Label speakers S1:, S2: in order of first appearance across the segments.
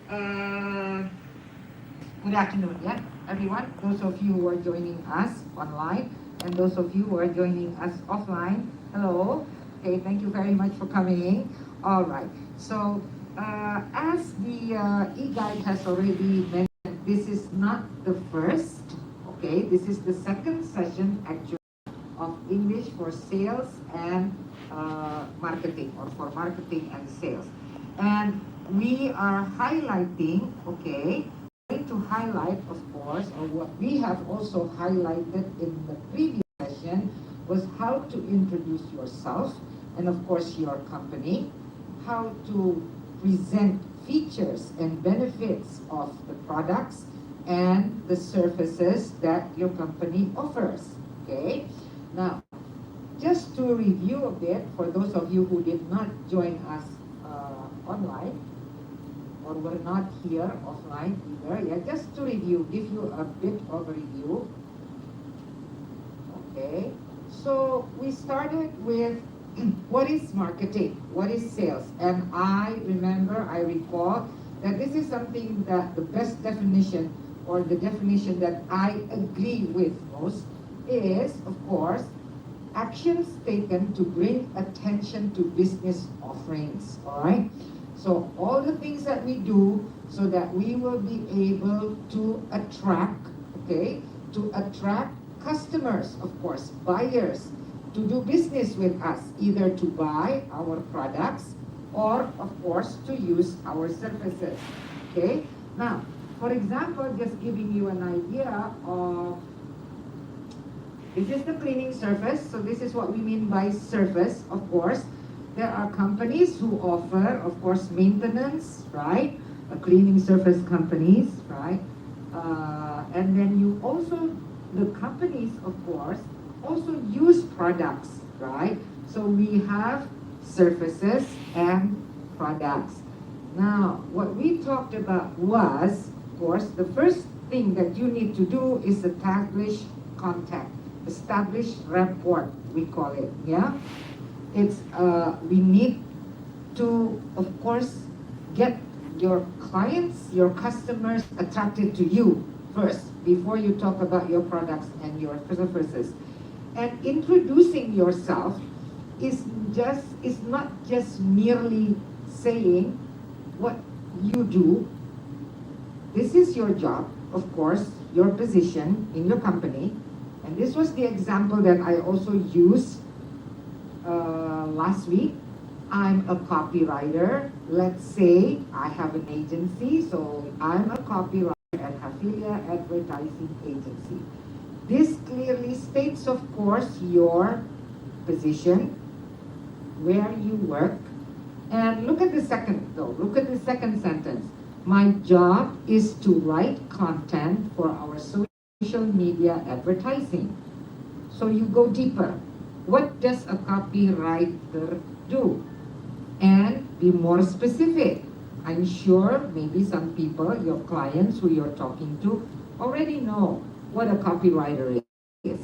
S1: Uh, Good afternoon, yeah, everyone. Those of you who are joining us online and those of you who are joining us offline, hello. Okay, thank you very much for coming in. All right. So, as the e-guide has already mentioned, this is not the first. Okay, this is the second session actually of English for sales and marketing, or for marketing and sales. And we are highlighting, okay, going to highlight, of course, or what we have also highlighted in the previous session was how to introduce yourself and, of course, your company, how to present features and benefits of the products and the services that your company offers. Okay, now just to review a bit for those of you who did not join us online or were not here offline either, yeah, just to review, give you a bit of a review. Okay, so we started with what is marketing, what is sales, and I recall that this is something that the best definition, or the definition that I agree with most, is, of course, actions taken to bring attention to business offerings, all right? So all the things that we do so that we will be able to attract, okay, to attract customers, of course, buyers, to do business with us, either to buy our products or, of course, to use our services, okay? Now, for example, just giving you an idea of, this is the cleaning service, so this is what we mean by service, of course. There are companies who offer, of course, maintenance, right? Cleaning service companies, right? And then you also, the companies, of course, also use products, right? So we have services and products. Now, what we talked about was, of course, the first thing that you need to do is establish contact, establish rapport, we call it, yeah? It's, we need to, of course, get your clients, your customers attracted to you first, before you talk about your products and your services. And introducing yourself is not just merely saying what you do. This is your job, of course, your position in your company. And this was the example that I also used last week. I'm a copywriter. Let's say I have an agency, so I'm a copywriter at Hafilia Advertising Agency. This clearly states, of course, your position, where you work. And look at the second, though. Look at the second sentence. My job is to write content for our social media advertising. So you go deeper. What does a copywriter do? And be more specific. I'm sure maybe some people, your clients who you're talking to, already know what a copywriter is.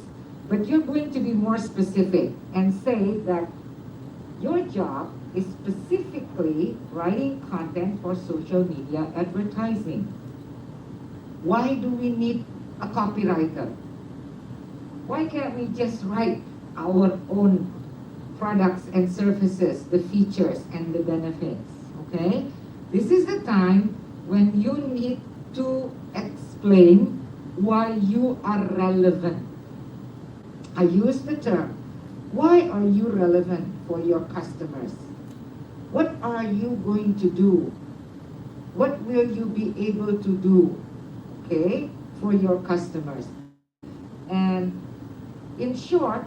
S1: But you're going to be more specific and say that your job is specifically writing content for social media advertising. Why do we need a copywriter? Why can't we just write our own products and services, the features and the benefits, okay? This is the time when you need to explain why you are relevant. I use the term, why are you relevant for your customers? What are you going to do? What will you be able to do, okay, for your customers? And in short,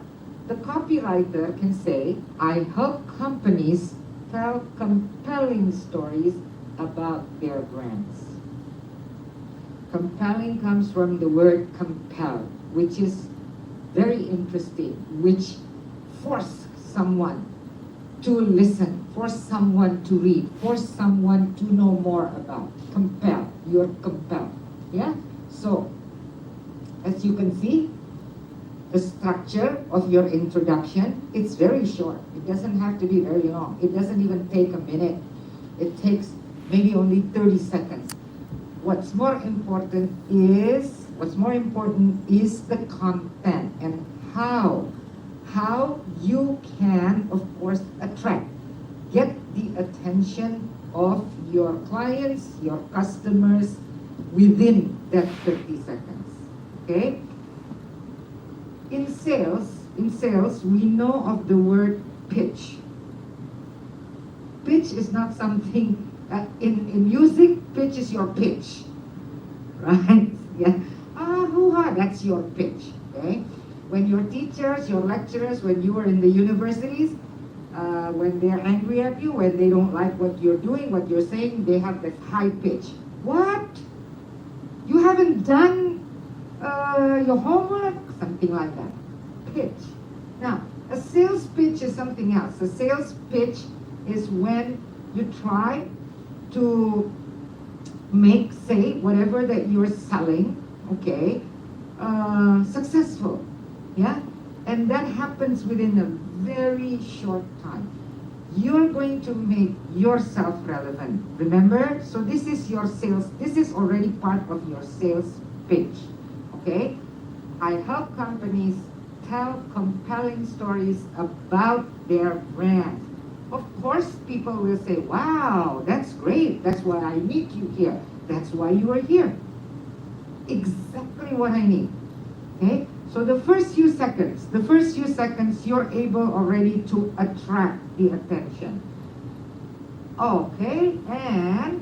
S1: the copywriter can say, I help companies tell compelling stories about their brands. Compelling comes from the word compel, which is very interesting, which force someone to listen, force someone to read, force someone to know more about. Compel, you're compelled, yeah? So, as you can see, the structure of your introduction, it's very short. It doesn't have to be very long. It doesn't even take a minute. It takes maybe only 30 seconds. What's more important is the content and how you can, of course, get the attention of your clients, your customers within that 30 seconds. Okay? In sales, we know of the word pitch. Pitch is not something, in music, pitch is your pitch, right? Yeah. That's your pitch, okay? When your teachers, your lecturers, when you are in the universities, when they're angry at you, when they don't like what you're doing, what you're saying, they have that high pitch. What? You haven't done your homework? Something like that. Pitch. Now, a sales pitch is something else. A sales pitch is when you try to make, say, whatever that you're selling, okay, successful, yeah? And that happens within a very short time. You're going to make yourself relevant, remember? So this is your sales, this is already part of your sales pitch, okay? I help companies tell compelling stories about their brand. Of course, people will say, wow, that's great. That's why I need you here. That's why you are here. Exactly what I need. Okay? So the first few seconds, you're able already to attract the attention. Okay, and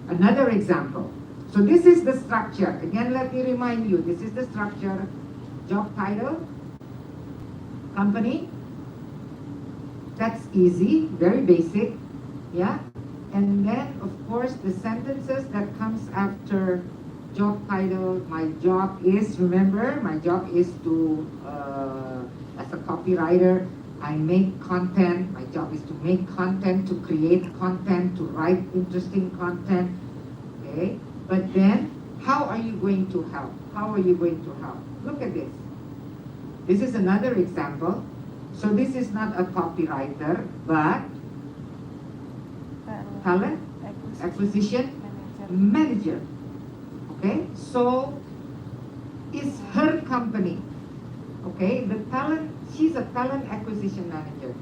S1: another example. So this is the structure. Again, let me remind you, this is the structure. Job title, company. That's easy, very basic, yeah? And then, of course, the sentences that comes after job title. My job is, remember, my job is to, as a copywriter, I make content. My job is to make content, to create content, to write interesting content, okay? But then, how are you going to help? How are you going to help? Look at this. This is another example. So this is not a copywriter, but talent acquisition manager. Okay, so is her company, okay, she's a talent acquisition manager.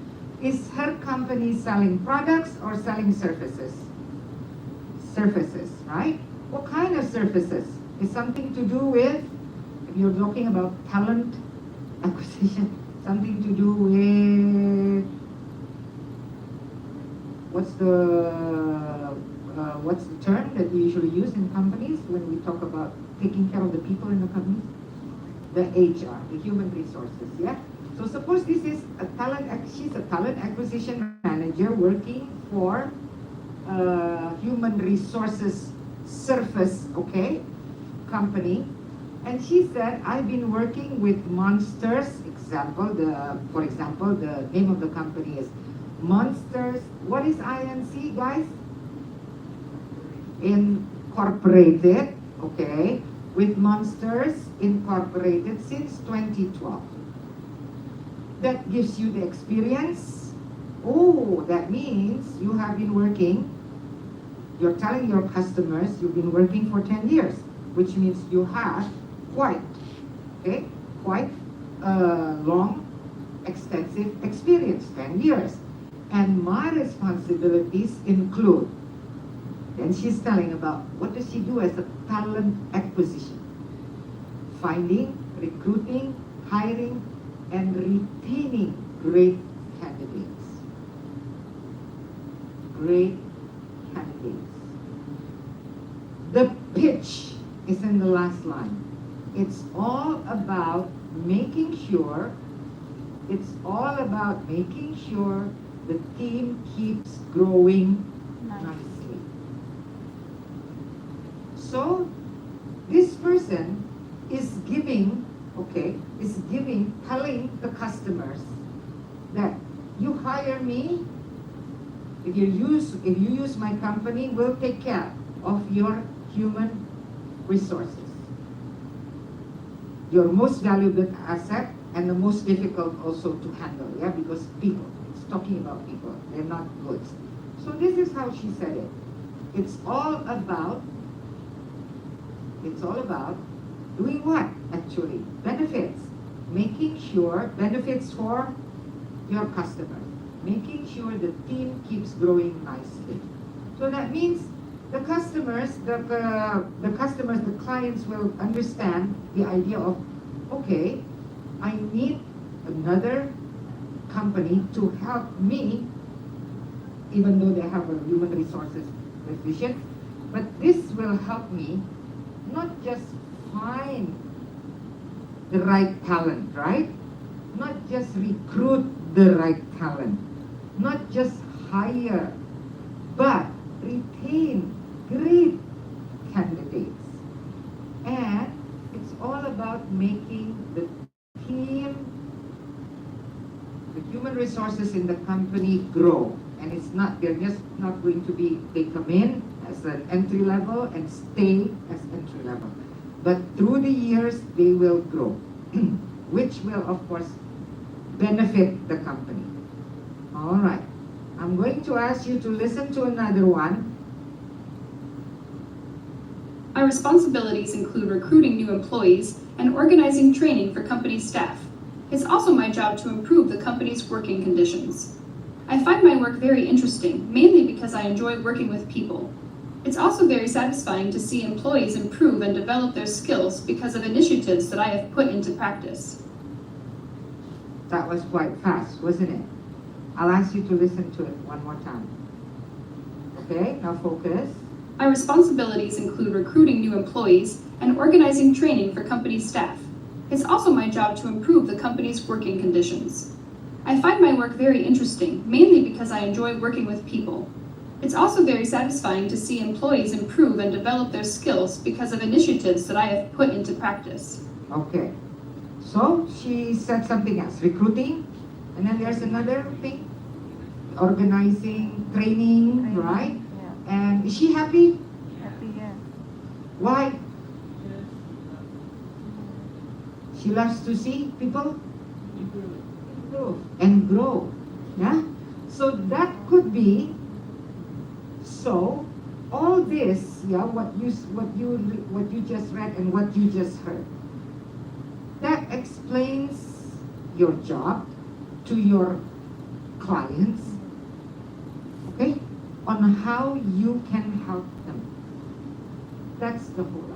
S1: Is her company selling products or selling services? Services, right? What kind of services? Is something to do with, if you're talking about talent acquisition, something to do with, what's the term that we usually use in companies when we talk about taking care of the people in the company? The HR, the human resources, yeah? So suppose this is she's a talent acquisition manager working for human resources service, okay, company. And she said, I've been working with Monsters, for example, the name of the company is Monsters. What is INC, guys? Incorporated, okay, with Monsters Incorporated since 2012. That gives you the experience. Oh, that means you have been working, you're telling your customers you've been working for 10 years, which means you have quite long, extensive experience, 10 years. And my responsibilities include, and she's telling about what does she do as a talent acquisition? Finding, recruiting, hiring, and retaining great candidates. Great candidates. The pitch is in the last line. It's all about making sure the team keeps growing nicely. So this person is telling the customers that you hire me, if you use my company, we'll take care of your human resources. Your most valuable asset and the most difficult also to handle, yeah, because people, it's talking about people, they're not goods. So this is how she said it. it's all about doing what, actually? Benefits. Making sure, benefits for your customer. Making sure the team keeps growing nicely. So that means the customers, the clients will understand the idea of, okay, I need another company to help me, even though they have a human resources division, but this will help me not just find the right talent, right? Not just recruit the right talent, not just hire, but retain great candidates. And it's all about making the team, the human resources in the company grow. And it's not, they're just not going to be, they come in as an entry level and stay as entry level. But through the years, they will grow, which will, of course, benefit the company. All right. I'm going to ask you to listen to another one.
S2: My responsibilities include recruiting new employees and organizing training for company staff. It's also my job to improve the company's working conditions. I find my work very interesting, mainly because I enjoy working with people. It's also very satisfying to see employees improve and develop their skills because of initiatives that I have put into practice.
S1: That was quite fast, wasn't it? I'll ask you to listen to it one more time. Okay, now focus.
S2: My responsibilities include recruiting new employees and organizing training for company staff. It's also my job to improve the company's working conditions. I find my work very interesting, mainly because I enjoy working with people. It's also very satisfying to see employees improve and develop their skills because of initiatives that I have put into practice.
S1: Okay, so she said something else, recruiting, and then there's another thing, organizing, training, right?
S3: Yeah.
S1: And is she happy?
S3: Happy, yeah.
S1: Why? She loves to see people improve and grow. Yeah? So that could be, so all this, yeah, what you just read and what you just heard, that explains your job to your clients, okay, on how you can help them. That's the whole idea.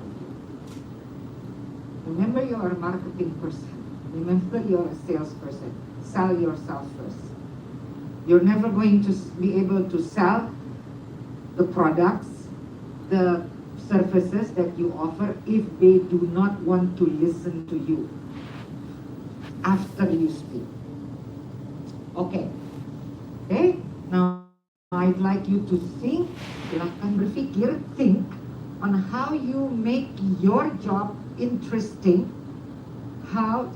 S1: Remember, you're a marketing person. Remember, you're a salesperson. Sell yourself first. You're never going to be able to sell the products, the services that you offer if they do not want to listen to you after you speak. Okay. Okay? Now, I'd like you to think, silakan berpikir, think on how you make your job interesting.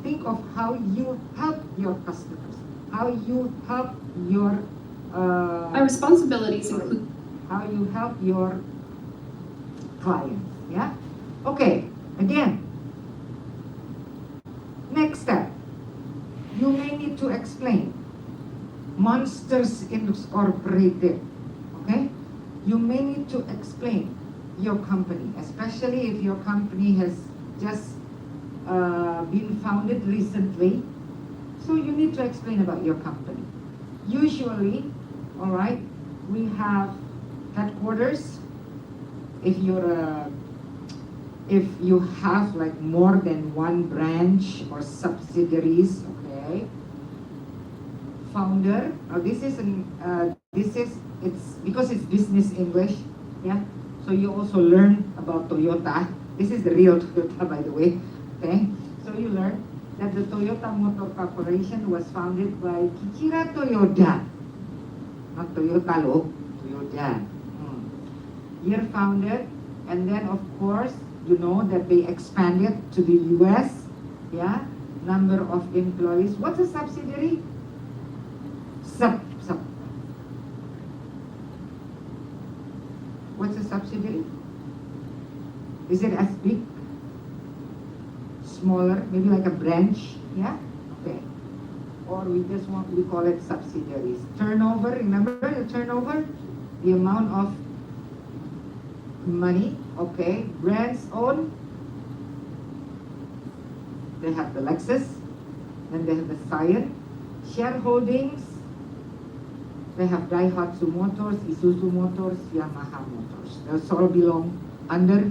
S1: Think of how you help your customers, how you help your
S2: My responsibilities include
S1: how you help your clients. Yeah? Okay, again. Next step. You may need to explain. Monsters Incorporated. Okay? You may need to explain your company, especially if your company has just been founded recently. So you need to explain about your company. Usually, all right, we have headquarters. If you have like more than one branch or subsidiaries, okay. Founder. Now it's because it's business English, yeah. So you also learn about Toyota. This is the real Toyota, by the way. Okay. So you learn that the Toyota Motor Corporation was founded by Kichira Toyoda. Not Toyota, Toyoda. Year founded, and then of course, you know that they expanded to the US, yeah, number of employees. What's a subsidiary? Sub. What's a subsidiary? Is it as big? Smaller? Maybe like a branch? Yeah? Okay. Or we call it subsidiaries. Turnover, remember the turnover? The amount of money, okay. Brands own, they have the Lexus, then they have the Scion. Shareholdings, they have Daihatsu Motors, Isuzu Motors, Yamaha Motors. Those all belong under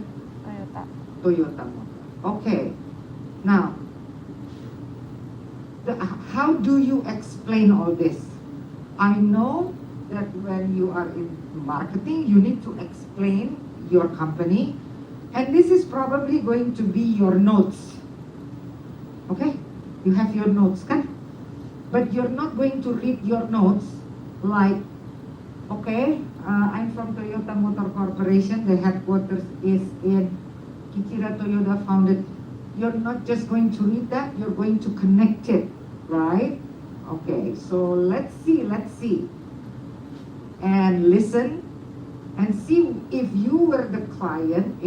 S1: Toyota Motor. Okay, now, how do you explain all this? I know that when you are in marketing, you need to explain your company, and this is probably going to be your notes. Okay? You have your notes, kan? But you're not going to read your notes like, okay, I'm from Toyota Motor Corporation, the headquarters is in Kichira Toyota founded. You're not just going to read that, you're going to connect it, right? Okay, so let's see. And listen and see if you were the client,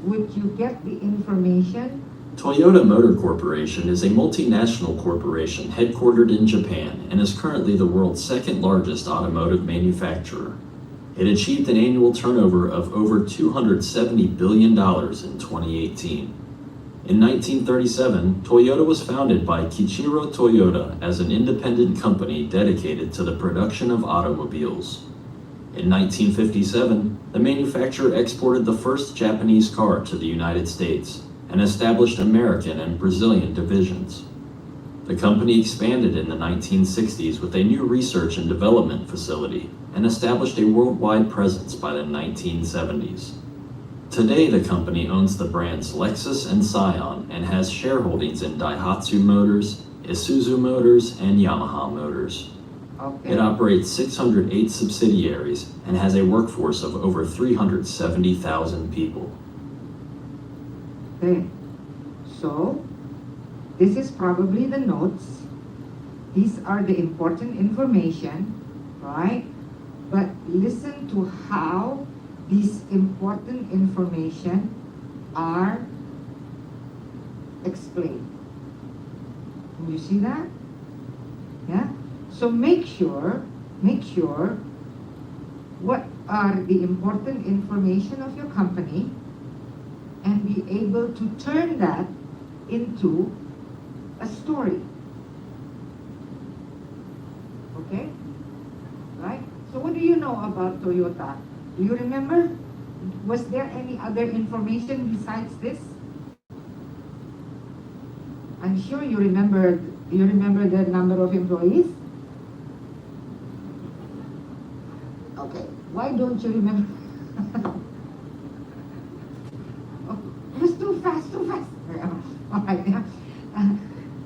S1: would you get the information?
S3: Toyota Motor Corporation is a multinational corporation headquartered in Japan and is currently the world's second largest automotive manufacturer. It achieved an annual turnover of over $270 billion in 2018. In 1937, Toyota was founded by Kichiro Toyota as an independent company dedicated to the production of automobiles. In 1957, the manufacturer exported the first Japanese car to the United States and established American and Brazilian divisions. The company expanded in the 1960s with a new research and development facility and established a worldwide presence by the 1970s. Today, the company owns the brands Lexus and Scion and has shareholdings in Daihatsu Motors, Isuzu Motors, and Yamaha Motors.
S1: Okay.
S3: It operates 608 subsidiaries and has a workforce of over 370,000 people.
S1: Okay, so this is probably the notes. These are the important information, right? But listen to how these important information are explained. Can you see that? Yeah? So make sure what are the important information of your company and be able to turn that into a story. Okay? Right? So what do you know about Toyota? Do you remember? Was there any other information besides this? I'm sure you remember the number of employees? Okay. Why don't you remember? It was too fast. All right, yeah.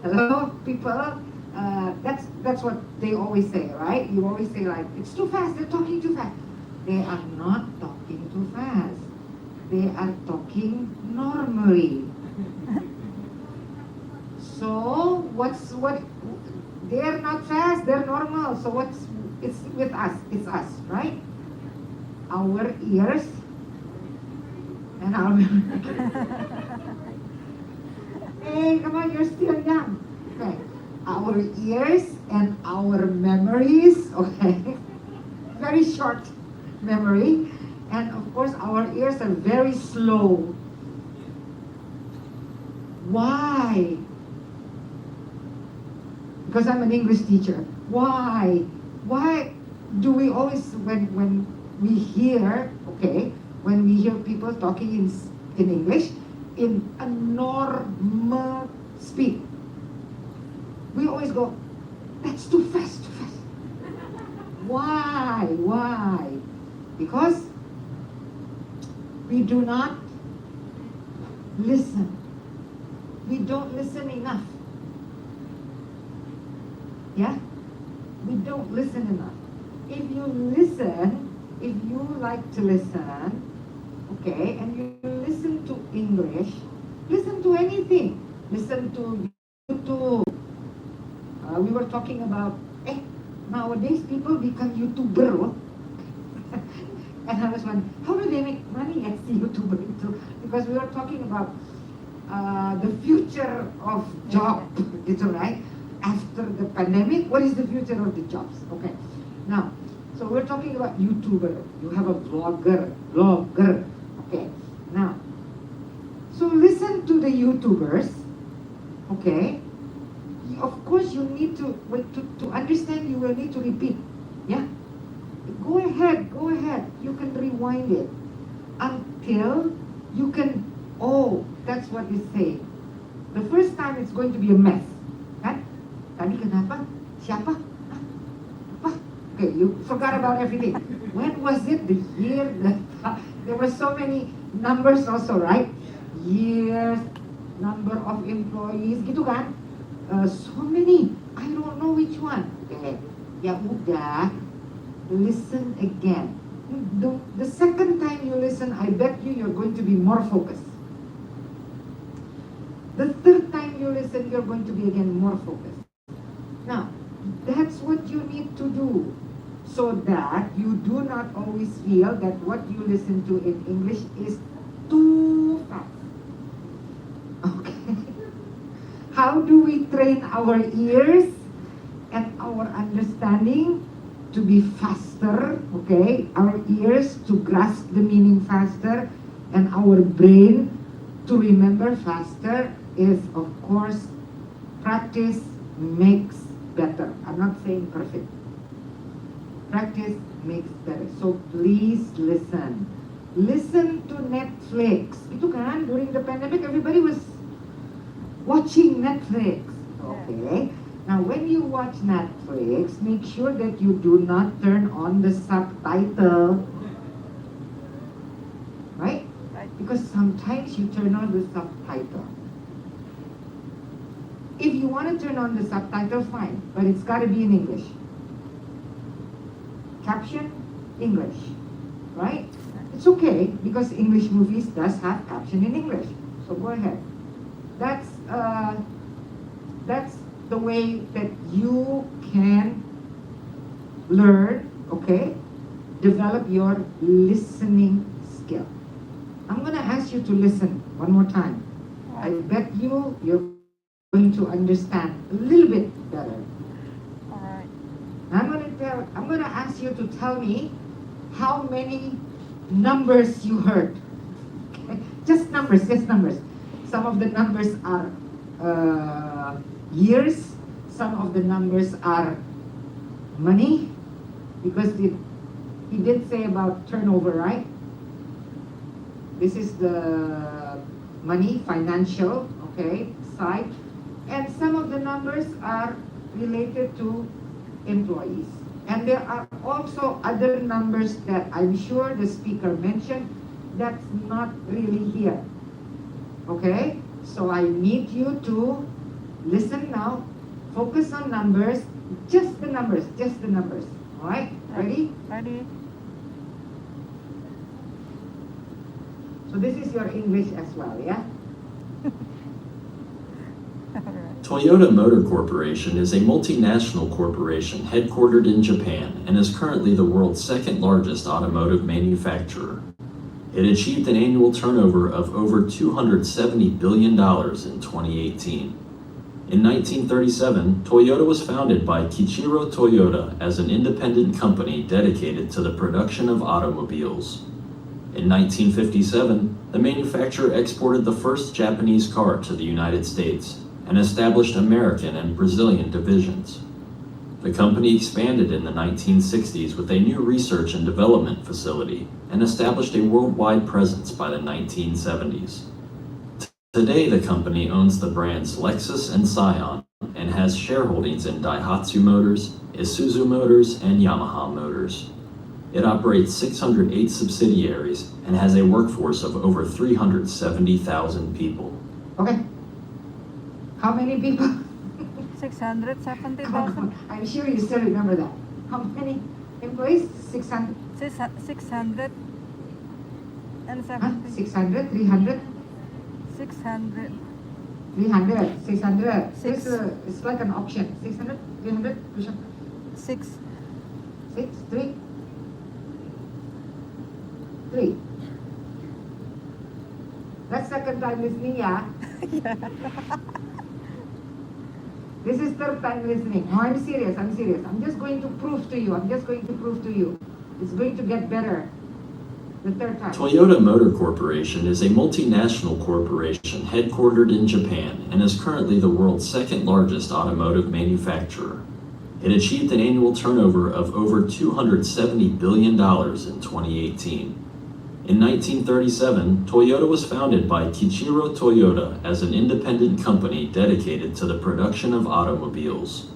S1: Hello, people. That's what they always say, right? You always say like, it's too fast, they're talking too fast. They are not talking too fast. They are talking normally. So what? They're not fast, they're normal. So it's with us, it's us, right? Our ears and our hey, come on, you're still young. Okay. Our ears and our memories, okay? Very short memory. And of course, our ears are very slow. Why? Because I'm an English teacher. Why? Why do we always, when we hear, okay, when we hear people talking in English, in a normal speed, we always go, that's too fast. Why? Because we do not listen. We don't listen enough. Yeah? We don't listen enough. If you listen, if you like to listen, okay, and you listen to English, listen to anything. Listen to YouTube. We were talking about, nowadays people become YouTuber. And I was wondering, how do they make money as a YouTuber? Because we were talking about the future of job, right? After the pandemic, what is the future of the jobs? Okay, now, So we're talking about YouTuber. You have a vlogger. Okay. Now, so listen to the YouTubers. Okay. Of course, you need to understand. You will need to repeat. Yeah. Go ahead. You can rewind it until you can. Oh, that's what they say. The first time it's going to be a mess. Kan? Tadi kenapa? Siapa? Hah? Apa? Okay, you forgot about everything. When was it? The year? There were so many numbers also, right? Years, number of employees, gitu kan? So many. I don't know which one. Okay. Ya udah, listen again. The second time you listen, I bet you're going to be more focused. The third time you listen, you're going to be again more focused. Now, that's what you need to do so that you do not always feel that what you listen to in English is too fast. Okay. How do we train our ears and our understanding to be faster, okay? Our ears to grasp the meaning faster and our brain to remember faster is, of course, practice makes better. I'm not saying perfect. Practice makes better. So please listen. Listen to Netflix. Itu kan, during the pandemic, everybody was watching Netflix. Okay. Now, when you watch Netflix, make sure that you do not turn on the subtitle. Right? Because sometimes you turn on the subtitle. If you want to turn on the subtitle, fine, but it's got to be in English. Caption, English, right? It's okay, because English movies does have caption in English. So go ahead. That's the way that you can learn, okay? Develop your listening skill. I'm going to ask you to listen one more time. I bet you're going to understand a little bit better.
S4: All right.
S1: I'm going to ask you to tell me how many numbers you heard. Okay? Just numbers. Some of the numbers are years. Some of the numbers are money, because he did say about turnover, right? This is the money, financial, okay, side. And some of the numbers are related to employees. And there are also other numbers that I'm sure the speaker mentioned that's not really here. Okay? So I need you to listen now, focus on numbers, just the numbers. All right? Ready?
S4: Ready?
S1: So this is your English as well, yeah?
S4: All right.
S3: Toyota Motor Corporation is a multinational corporation headquartered in Japan and is currently the world's second largest automotive manufacturer. It achieved an annual turnover of over $270 billion in 2018. In 1937, Toyota was founded by Kiichiro Toyota as an independent company dedicated to the production of automobiles. In 1957, the manufacturer exported the first Japanese car to the United States and established American and Brazilian divisions. The company expanded in the 1960s with a new research and development facility and established a worldwide presence by the 1970s. Today, the company owns the brands Lexus and Scion and has shareholdings in Daihatsu Motors, Isuzu Motors, and Yamaha Motors. It operates 608 subsidiaries and has a workforce of over 370,000 people.
S1: Okay. How many people?
S4: 670,000.
S1: I'm sure you still remember that. How many employees? 600?
S4: 670.
S1: Huh? 600? 300?
S4: 600.
S1: 300? 600?
S4: Six.
S1: It's like an auction. 600? 300?
S4: 6.
S1: 6? 3? 3. That's second time listening, yeah?
S4: Yeah.
S1: This is third time listening. No, I'm serious. I'm just going to prove to you. It's going to get better. The third time.
S3: Toyota Motor Corporation is a multinational corporation headquartered in Japan and is currently the world's second largest automotive manufacturer. It achieved an annual turnover of over $270 billion in 2018. In 1937, Toyota was founded by Kiichiro Toyota as an independent company dedicated to the production of automobiles.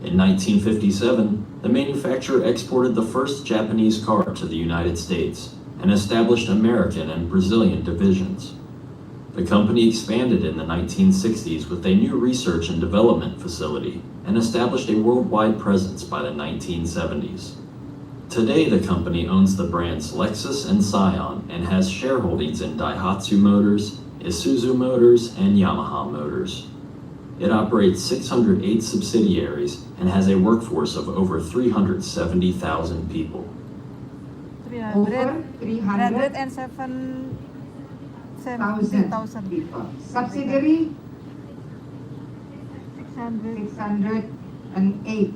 S3: In 1957, the manufacturer exported the first Japanese car to the United States and established American and Brazilian divisions. The company expanded in the 1960s with a new research and development facility and established a worldwide presence by the 1970s. Today, the company owns the brands Lexus and Scion and has shareholdings in Daihatsu Motors, Isuzu Motors, and Yamaha Motors. It operates 608 subsidiaries and has a workforce of over 370,000 people.
S1: 370,000 people. Subsidiary 608.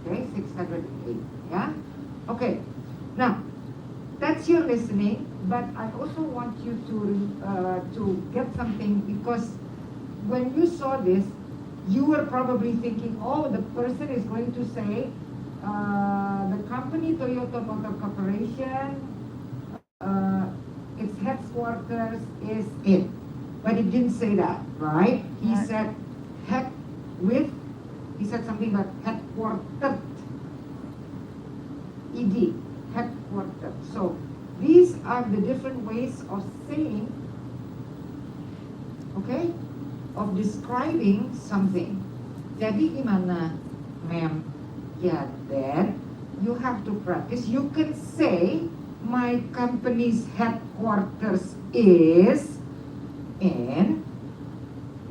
S1: Okay, 608. Yeah? Okay. Now, that's your listening, but I also want you to get something, because when you saw this, you were probably thinking, oh, the person is going to say, the company Toyota Motor Corporation, its headquarters is in. But it didn't say that, right? He said he said something about headquartered. ED, headquartered. So these are the different ways of saying, okay, of describing something. Jadi gimana, ma'am? Yeah, Dad, you have to practice. You can say, my company's headquarters is in.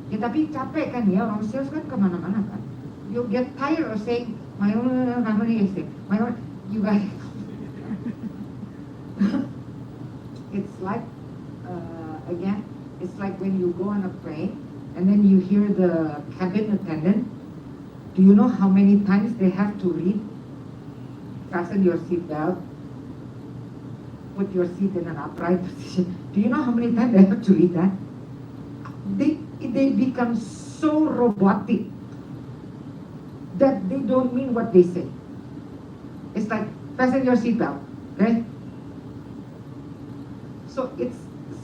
S1: Ya, tapi capek kan ya, orang sales kan kemana-mana kan. You get tired of saying, my own company is in. My own, you guys. It's like, again, it's like when you go on a plane and then you hear the cabin attendant. Do you know how many times they have to read, fasten your seatbelt, put your seat in an upright position? Do you know how many times they have to read that? They become so robotic that they don't mean what they say. It's like, fasten your seatbelt, okay? So it's,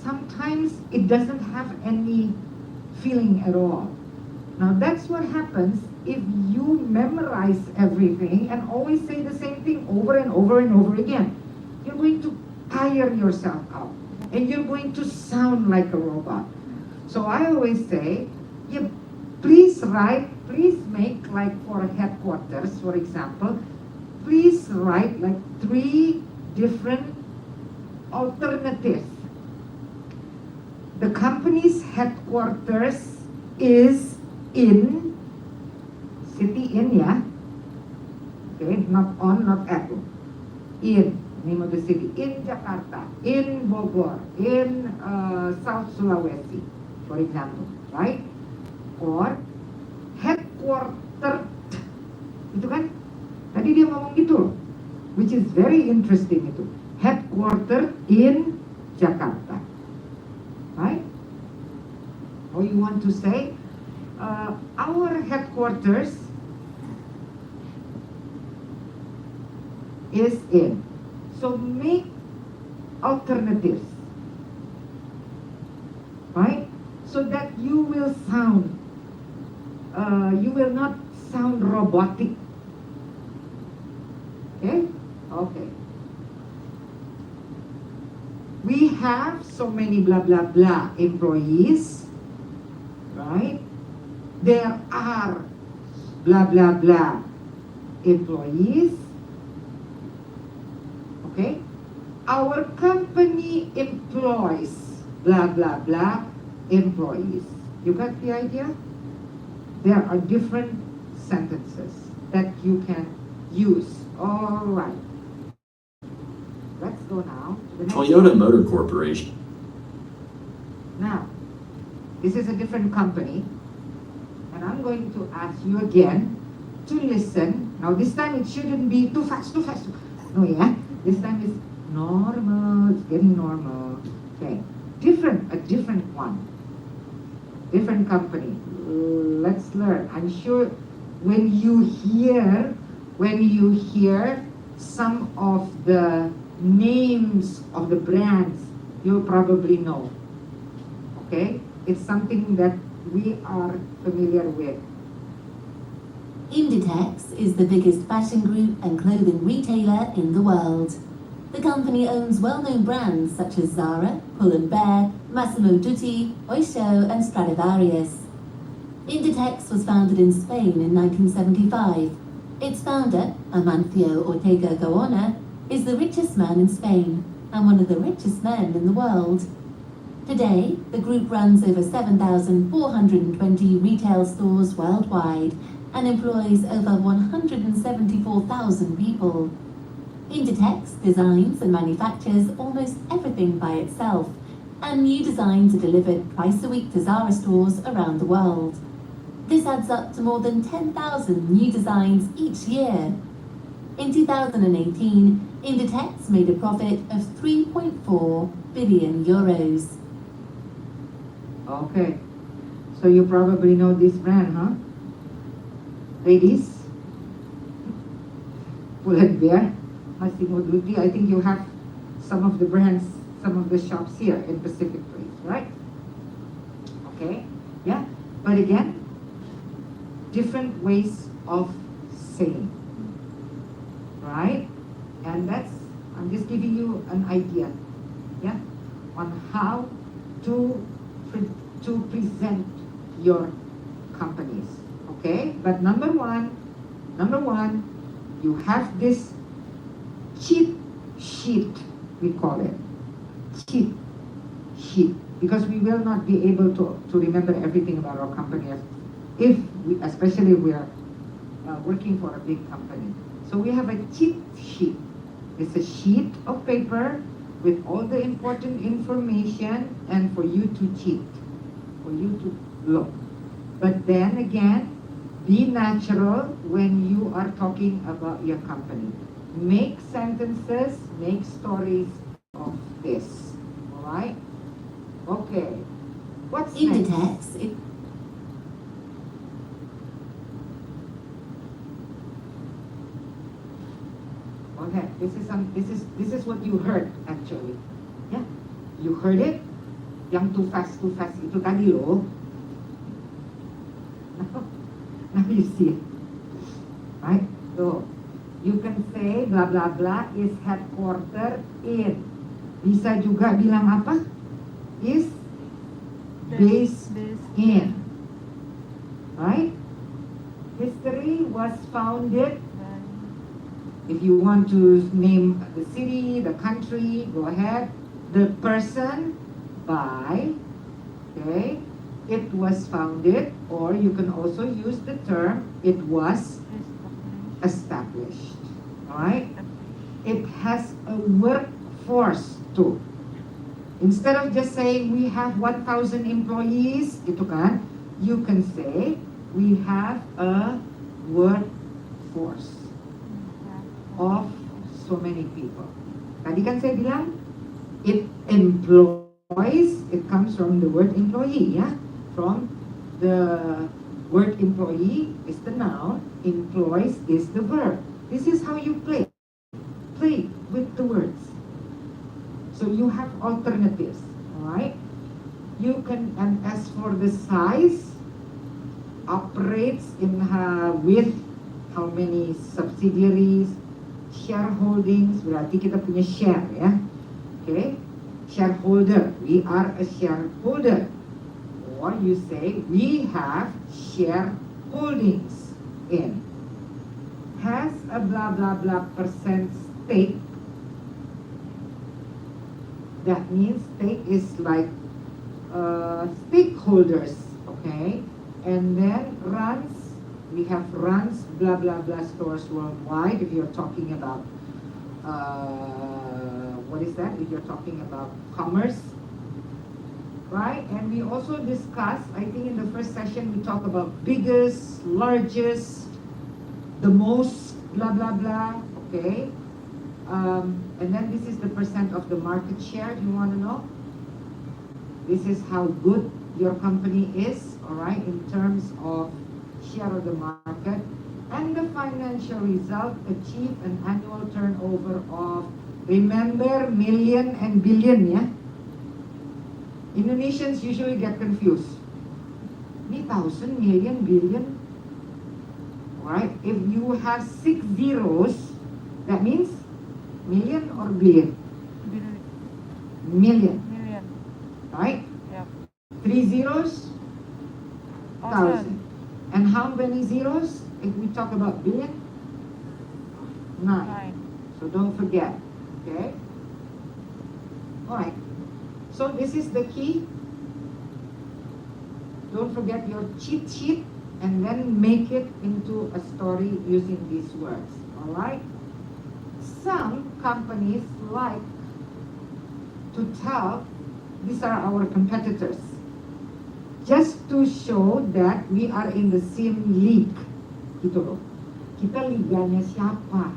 S1: sometimes it doesn't have any feeling at all. Now that's what happens if you memorize everything and always say the same thing over and over and over again. You're going to tire yourself out and you're going to sound like a robot. So I always say, yeah, please make, like for headquarters, for example, please write like 3 different alternatives. The company's headquarters is in, city in, yeah? Okay, not on, not at. In, name of the city. In Jakarta, in Bogor, in South Sulawesi, for example, right? Or headquartered. Itu kan? Tadi dia ngomong gitu, which is very interesting itu. Headquartered in Jakarta. Right? Or you want to say, our headquarters is in. So make alternatives. Right? So that you will sound, you will not sound robotic. Okay? Okay. We have so many blah blah blah employees, right? There are blah blah blah employees. Okay? Our company employs blah blah blah employees. You got the idea? There are different sentences that you can use. All right. Let's go now to the next
S3: Toyota
S1: one.
S3: Motor Corporation.
S1: Now, this is a different company. And I'm going to ask you again to listen. Now this time it shouldn't be too fast, too fast. No, yeah? This time it's normal, it's getting normal. Okay, a different one. Different company. Let's learn. I'm sure when you hear some of the names of the brands, you'll probably know. Okay? It's something that we are familiar with.
S5: Inditex is the biggest fashion group and clothing retailer in the world. The company owns well-known brands such as Zara, Pull & Bear, Massimo Dutti, Oysho and Stradivarius. Inditex was founded in Spain in 1975. Its founder, Amancio Ortega Gaona, is the richest man in Spain and one of the richest men in the world. Today, the group runs over 7,420 retail stores worldwide and employs over 174,000 people. Inditex designs and manufactures almost everything by itself, and new designs are delivered twice a week to Zara stores around the world. This adds up to more than 10,000 new designs each year. In 2018, Inditex made a profit of 3.4 billion euros.
S1: Okay, so you probably know this brand, huh? Ladies? Pull & Bear, Massimo Dutti. I think you have some of the brands, some of the shops here in Pacific Place, right? Okay, yeah, but again, different ways of saying, right? And I'm just giving you an idea, yeah, on how to present your companies, okay? But number one, you have this cheat sheet, we call it, cheat sheet, because we will not be able to remember everything about our company especially if we are working for a big company. So we have a cheat sheet. It's a sheet of paper with all the important information and for you to cheat, for you to look. But then again, be natural when you are talking about your company. Make sentences, make stories of this. All right? Okay. What's
S5: Inditex,
S1: next? Okay, this is what you heard actually. Yeah, you heard it. Yang too fast itu tadi loh. Now you see it, right? So you can say blah blah blah is headquartered in. Bisa juga bilang apa? Is based in. Right? History was founded. If you want to name the city, the country, go ahead. The person, by, okay? It was founded, or you can also use the term, it was established, all right? It has a workforce too. Instead of just saying we have 1,000 employees, gitu kan, you can say we have a workforce of so many people. Tadi kan saya bilang, it employs, it comes from the word employee, yeah? From the word employee is the noun, employs is the verb. This is how you play with the words. So you have alternatives, all right? You can, and as for the size, operates in with how many subsidiaries, shareholdings, berarti kita punya share, ya. Okay? Shareholder, we are a shareholder. Or you say, we have shareholdings in. Has a blah blah blah percent stake. That means stake is like stakeholders, okay? And then runs, we have runs blah blah blah stores worldwide. If you're talking about what is that? If you're talking about commerce, right? And we also discuss, I think in the first session, we talk about biggest, largest, the most, blah, blah, blah, okay? And then this is the percent of the market share, you want to know? This is how good your company is, all right, in terms of share of the market. And the financial result, achieve an annual turnover of, remember, million and billion, yeah? Indonesians usually get confused. Ni thousand, million, billion. Alright, if you have 6 zeros, that means million or billion? Million.
S4: Million.
S1: Right?
S4: Yep.
S1: 3 zeros? Thousand. And how many zeros if we talk about billion? 9.
S4: 9.
S1: So don't forget. Okay? Alright. So this is the key. Don't forget your cheat sheet and then make it into a story using these words. Alright? Some companies like to tell these are our competitors, just to show that we are in the same league. Gitu loh. Kita liganya siapa?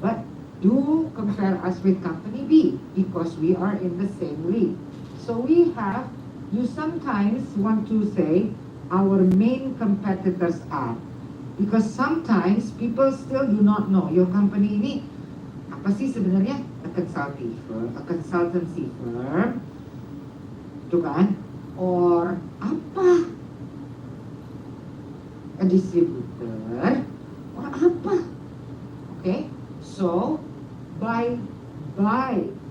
S1: But do compare us with company B because we are in the same league. So you sometimes want to say our main competitors are, because sometimes people still do not know your company ini apa sih sebenarnya? A consultancy firm, itu kan? Or apa? A distributor, or apa? Okay, so by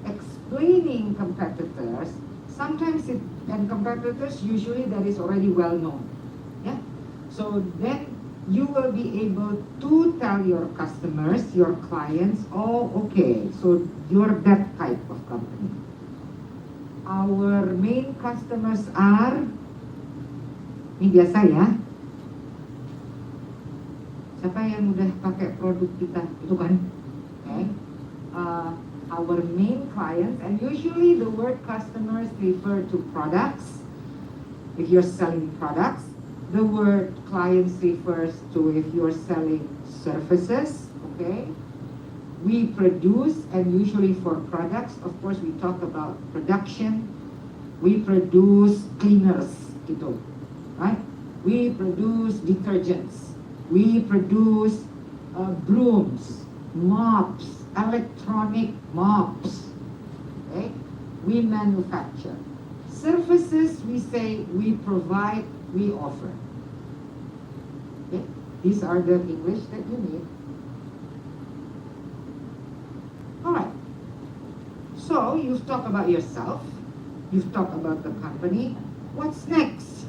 S1: explaining competitors, sometimes and competitors usually that is already well known. Yeah, so then you will be able to tell your customers, your clients, oh, okay, so you're that type of company. Our main customers are, ini biasa ya, siapa yang udah pakai produk kita, itu kan? Okay. Our main clients, and usually the word customers refer to products. If you're selling products, the word clients refers to if you're selling services, okay? We produce, and usually for products, of course, we talk about production. We produce cleaners, gitu, right? We produce detergents. We produce brooms, mops, electronic mops, okay? We manufacture. Services, we say we provide, we offer. Okay? These are the English that you need. Alright. So, you've talked about yourself. You've talked about the company. What's next?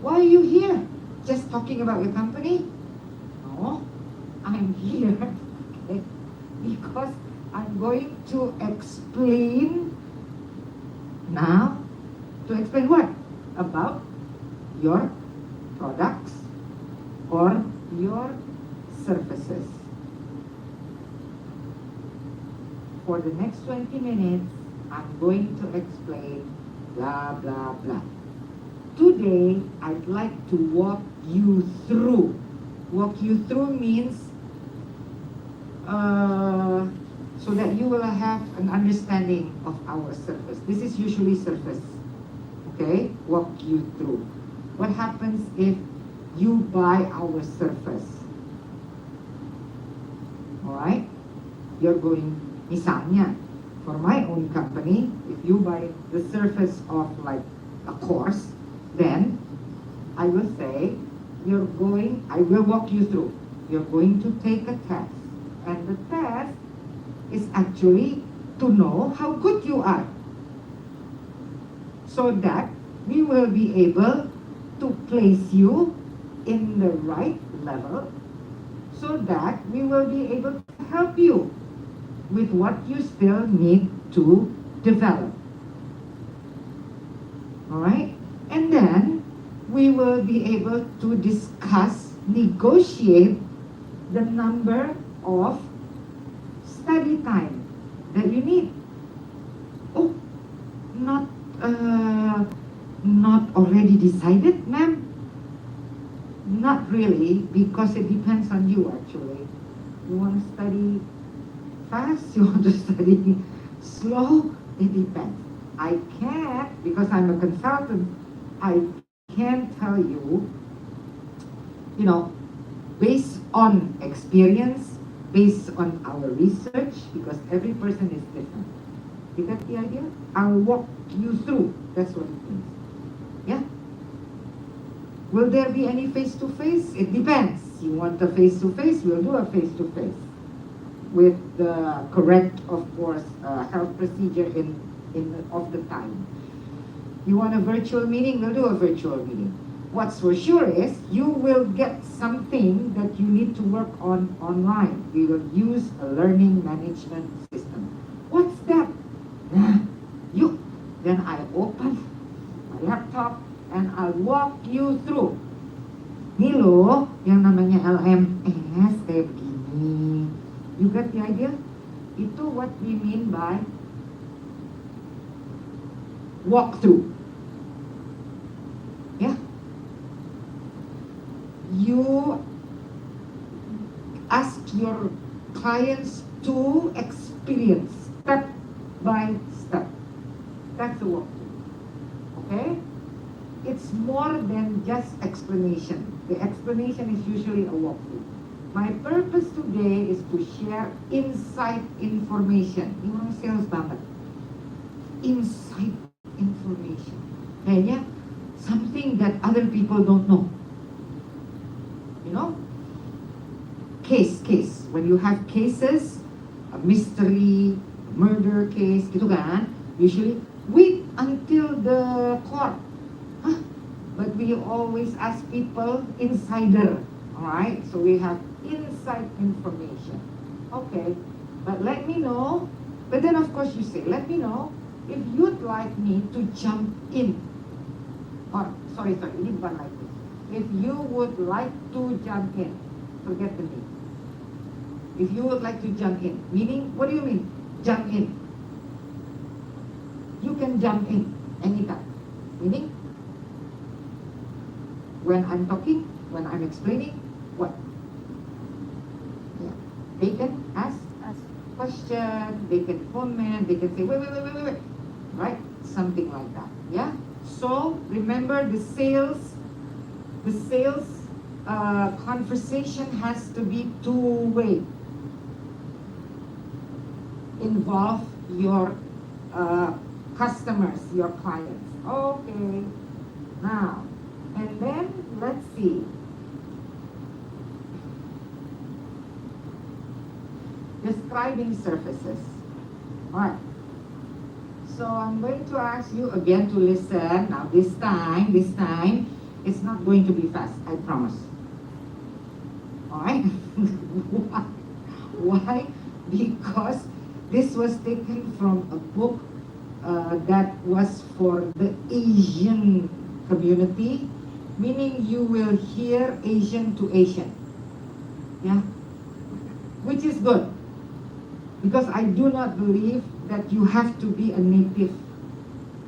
S1: Why are you here? Just talking about your company? No, I'm here okay, because I'm going to explain now. To explain what? About your products or your services. For the next 20 minutes, I'm going to explain blah, blah, blah. Today, I'd like to walk you through. Walk you through means so that you will have an understanding of our service. This is usually service. Okay? Walk you through. What happens if you buy our service? Alright? You're going, misalnya, for my own company, if you buy the service of like a course, then I will say, I will walk you through. You're going to take a test. And the test is actually to know how good you are. So that we will be able to place you in the right level, so that we will be able to help you with what you still need to develop. Alright? And then we will be able to discuss, negotiate the number of study time that you need. Oh, not already decided, ma'am? Not really, because it depends on you actually. You want to study fast? You want to study slow? It depends. I can't, because I'm a consultant, I can't tell you, based on experience, based on our research, because every person is different. You get the idea? I'll walk you through. That's what it means. Yeah? Will there be any face-to-face? It depends. You want a face-to-face? We'll do a face-to-face with the correct, of course, health procedure of the time. You want a virtual meeting? We'll do a virtual meeting. What's for sure is you will get something that you need to work on online. We will use a learning management system. What's that? Then I open my laptop and I'll walk you through. Nih loh, yang namanya LMS kayak begini. You get the idea? Itu what we mean by walkthrough. Yeah? You ask your clients to experience step by step. That's a walkthrough. Okay? It's more than just explanation. The explanation is usually a walkthrough. My purpose today is to share inside information. Ini orang sales banget. Inside information. Kayaknya something that other people don't know. Case. When you have cases, a mystery, murder case, gitu kan, usually wait until the court. But we always ask people insider, all right? So we have inside information. Okay, but let me know. But then of course you say, let me know if you'd like me to jump in. Or, sorry, ini bukan like this. If you would like to jump in, forget the name. If you would like to jump in, meaning, what do you mean, jump in? You can jump in anytime. Meaning, when I'm talking, when I'm explaining, what? Yeah. They can ask question, they can comment, they can say, wait, right? Something like that, yeah? So, remember the sales conversation has to be two-way. Involve your customers, your clients. Okay, now, and then let's see. Describing surfaces. All right. So I'm going to ask you again to listen. Now this time, it's not going to be fast, I promise. All right? Why? Because this was taken from a book that was for the Asian community, meaning you will hear Asian to Asian. Yeah? Which is good. Because I do not believe that you have to be a native.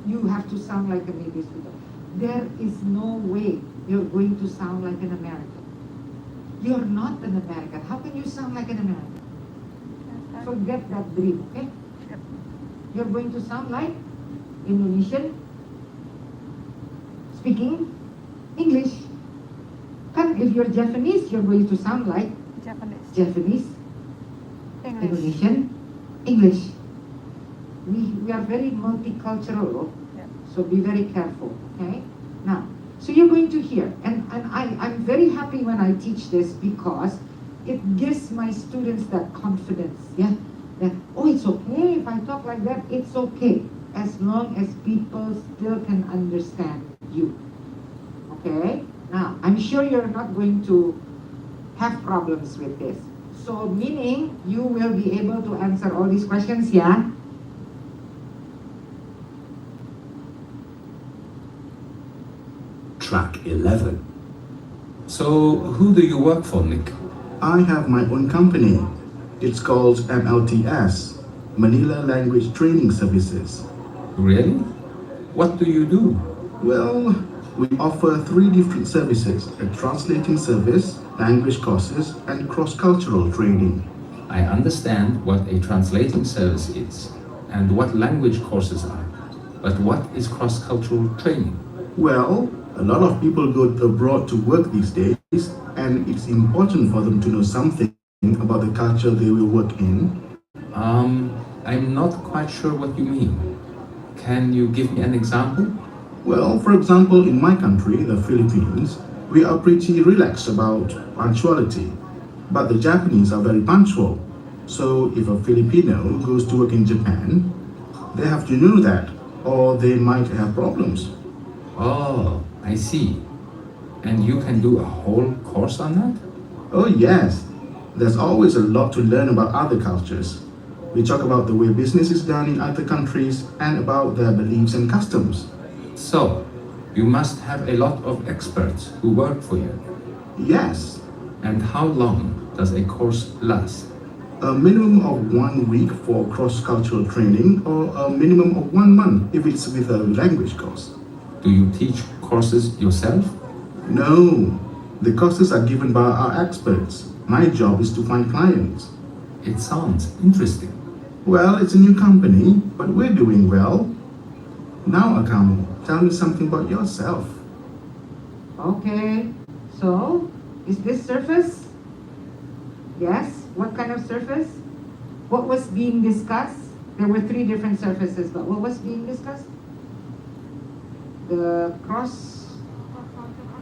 S1: You have to sound like a native speaker. There is no way you're going to sound like an American. You're not an American. How can you sound like an American? Forget that dream, okay?
S4: Yep.
S1: You're going to sound like Indonesian speaking English. Kan, if you're Japanese, you're going to sound like Japanese
S4: English.
S1: Indonesian English. We are very multicultural,
S4: Yep.
S1: so be very careful, okay? Now, so you're going to hear, and I'm very happy when I teach this because it gives my students that confidence, yeah? That, oh, it's okay if I talk like that, it's okay, as long as people still can understand you, okay? Now, I'm sure you're not going to have problems with this. So, meaning, you will be able to answer all these questions, yeah?
S6: Track 11. So, who do you work for, Nick?
S7: I have my own company. It's called MLTS, Manila Language Training Services.
S6: Really? What do you do?
S7: Well, we offer 3 different services: a translating service, language courses, and cross-cultural training.
S6: I understand what a translating service is and what language courses are. But what is cross-cultural training?
S7: Well, a lot of people go abroad to work these days, and it's important for them to know something about the culture they will work in.
S6: I'm not quite sure what you mean. Can you give me an example?
S7: Well, for example, in my country, the Philippines, we are pretty relaxed about punctuality. But the Japanese are very punctual. So if a Filipino goes to work in Japan, they have to know that, or they might have problems.
S6: Oh, I see. And you can do a whole course on that?
S7: Oh yes, there's always a lot to learn about other cultures. We talk about the way business is done in other countries and about their beliefs and customs.
S6: So, you must have a lot of experts who work for you.
S7: Yes,
S6: And how long does a course last?
S7: a minimum of 1 week for cross-cultural training, or a minimum of 1 month if it's with a language course.
S6: Do you teach courses yourself?
S7: No, the courses are given by our experts. My job is to find clients.
S6: It sounds interesting.
S7: Well, it's a new company, but we're doing well. Now, Akam, tell me something about yourself.
S1: Okay, so is this surface? Yes, what kind of surface? What was being discussed? There were 3 different surfaces, but what was being discussed? The cross.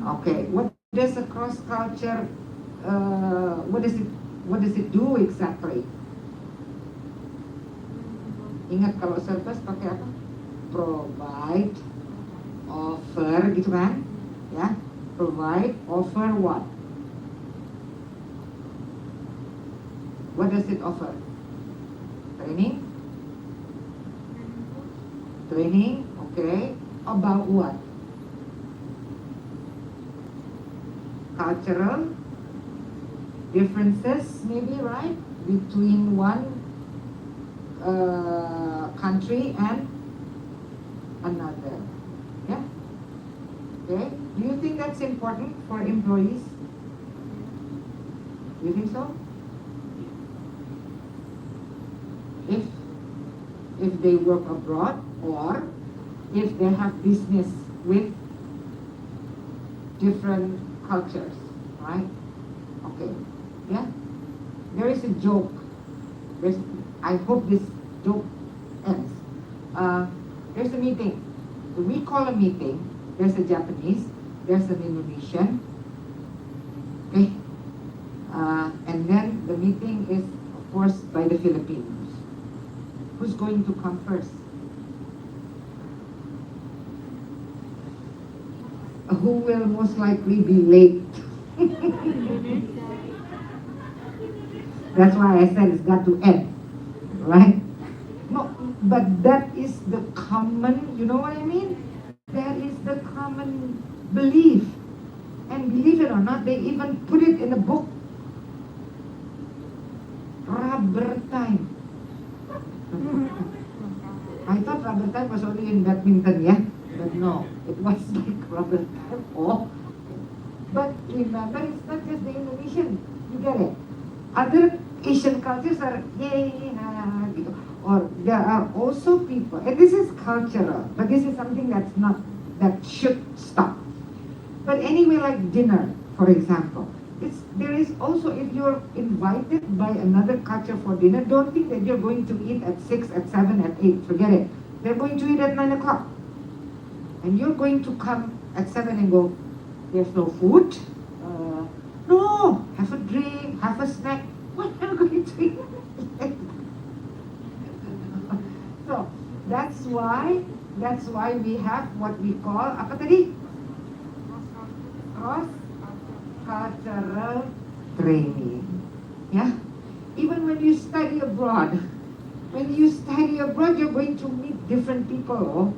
S1: Okay, what does a cross culture? What does it do exactly? Ingat kalau surface pakai apa? Provide, offer, gitu kan? Ya, provide, offer what? What does it offer? Training? Training, okay. About what? Cultural differences, maybe, right? Between one country and another. Yeah? Okay. Do you think that's important for employees? Do you think so? If they work abroad, or if they have business with different cultures, right? Okay. Yeah? There is a joke. I hope this joke ends. There's a meeting. We call a meeting. There's a Japanese, there's an Indonesian. Okay? And then the meeting is, of course, by the Filipinos. Who's going to come first? Who will most likely be late? That's why I said it's got to end, right? No, but that is the common, you know what I mean? That is the common belief. And believe it or not, they even put it in a book. Rubber time. I thought rubber time was only in badminton, yeah? But no, it was like rubber time. Oh. But remember, it's not just the Indonesian. You get it? Other Asian cultures are, yay, gitu. Or there are also people, and this is cultural, but this is something that should stop. But anyway, like dinner, for example, there is also, if you're invited by another culture for dinner, don't think that you're going to eat at 6, at 7, at 8. Forget it. They're going to eat at 9 o'clock. And you're going to come at 7 and go, there's no food? No, have a drink, have a snack. What are you going to eat? So, that's why we have what we call, apa tadi? Cross-cultural training. Yeah? Even when you study abroad, you're going to meet different people. Oh?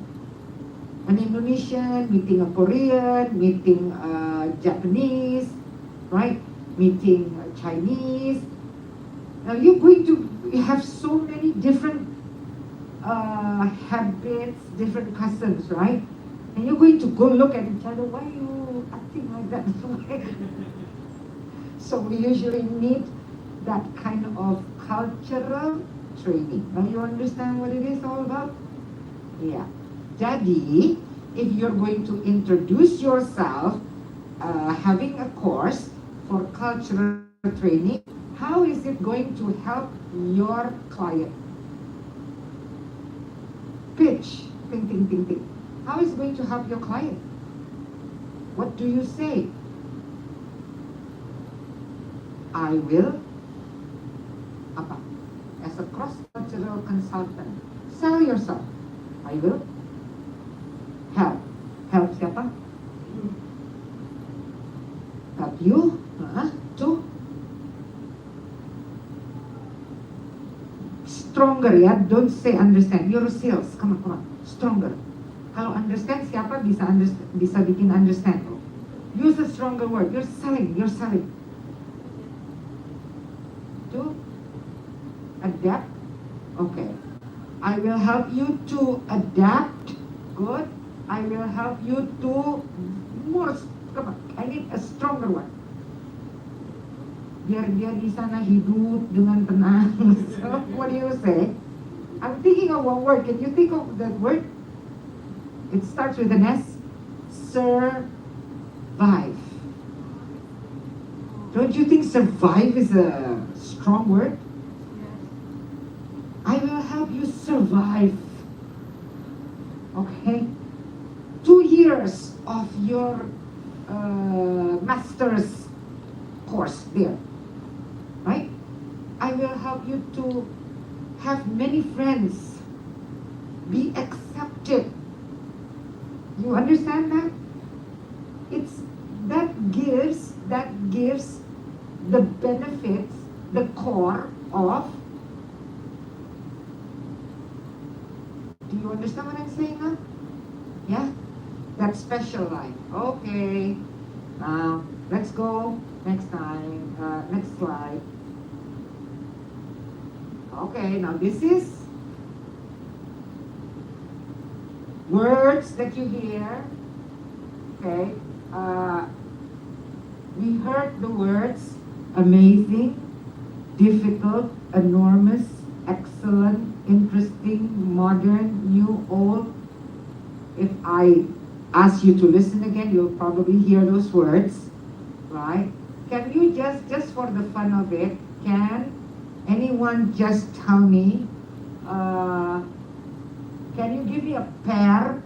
S1: An Indonesian meeting a Korean, meeting a Japanese, right? Meeting a Chinese. Now you're going to have so many different habits, different customs, right? And you're going to go look at each other, why are you acting like that? So we usually need that kind of cultural training. Now you understand what it is all about? Yeah. Jadi, if you're going to introduce yourself, having a course for cultural training, how is it going to help your client? Pitch, ting, ting, ting, ting. How is it going to help your client? What do you say? I will, apa? As a cross-cultural consultant, sell yourself. I will help. Help siapa? Help you to stronger, ya. Don't say understand. You're sales. Come on. Stronger. Kalau understand, siapa bisa bikin understand? Use a stronger word. You're selling. To adapt. Okay. I will help you to adapt. Good. I will help you to more. Come on. I need a stronger one. Biar dia di sana hidup dengan tenang. So, what do you say? I'm thinking of one word. Can you think of that word? It starts with an S. Survive. Don't you think survive is a strong word? I will help you survive. Okay? 2 years of your master's course there. Right? I will help you to have many friends. Be accepted. You understand that? That gives the benefits, the core of. Do you understand what I'm saying now? Yeah? That special line. Okay. Now, let's go. Next time. Next slide. Okay, now this is words that you hear. Okay. We heard the words amazing, difficult, enormous, excellent, interesting, modern, new, old. If I ask you to listen again, you'll probably hear those words, right? Can you just for the fun of it, can anyone just tell me, can you give me a pair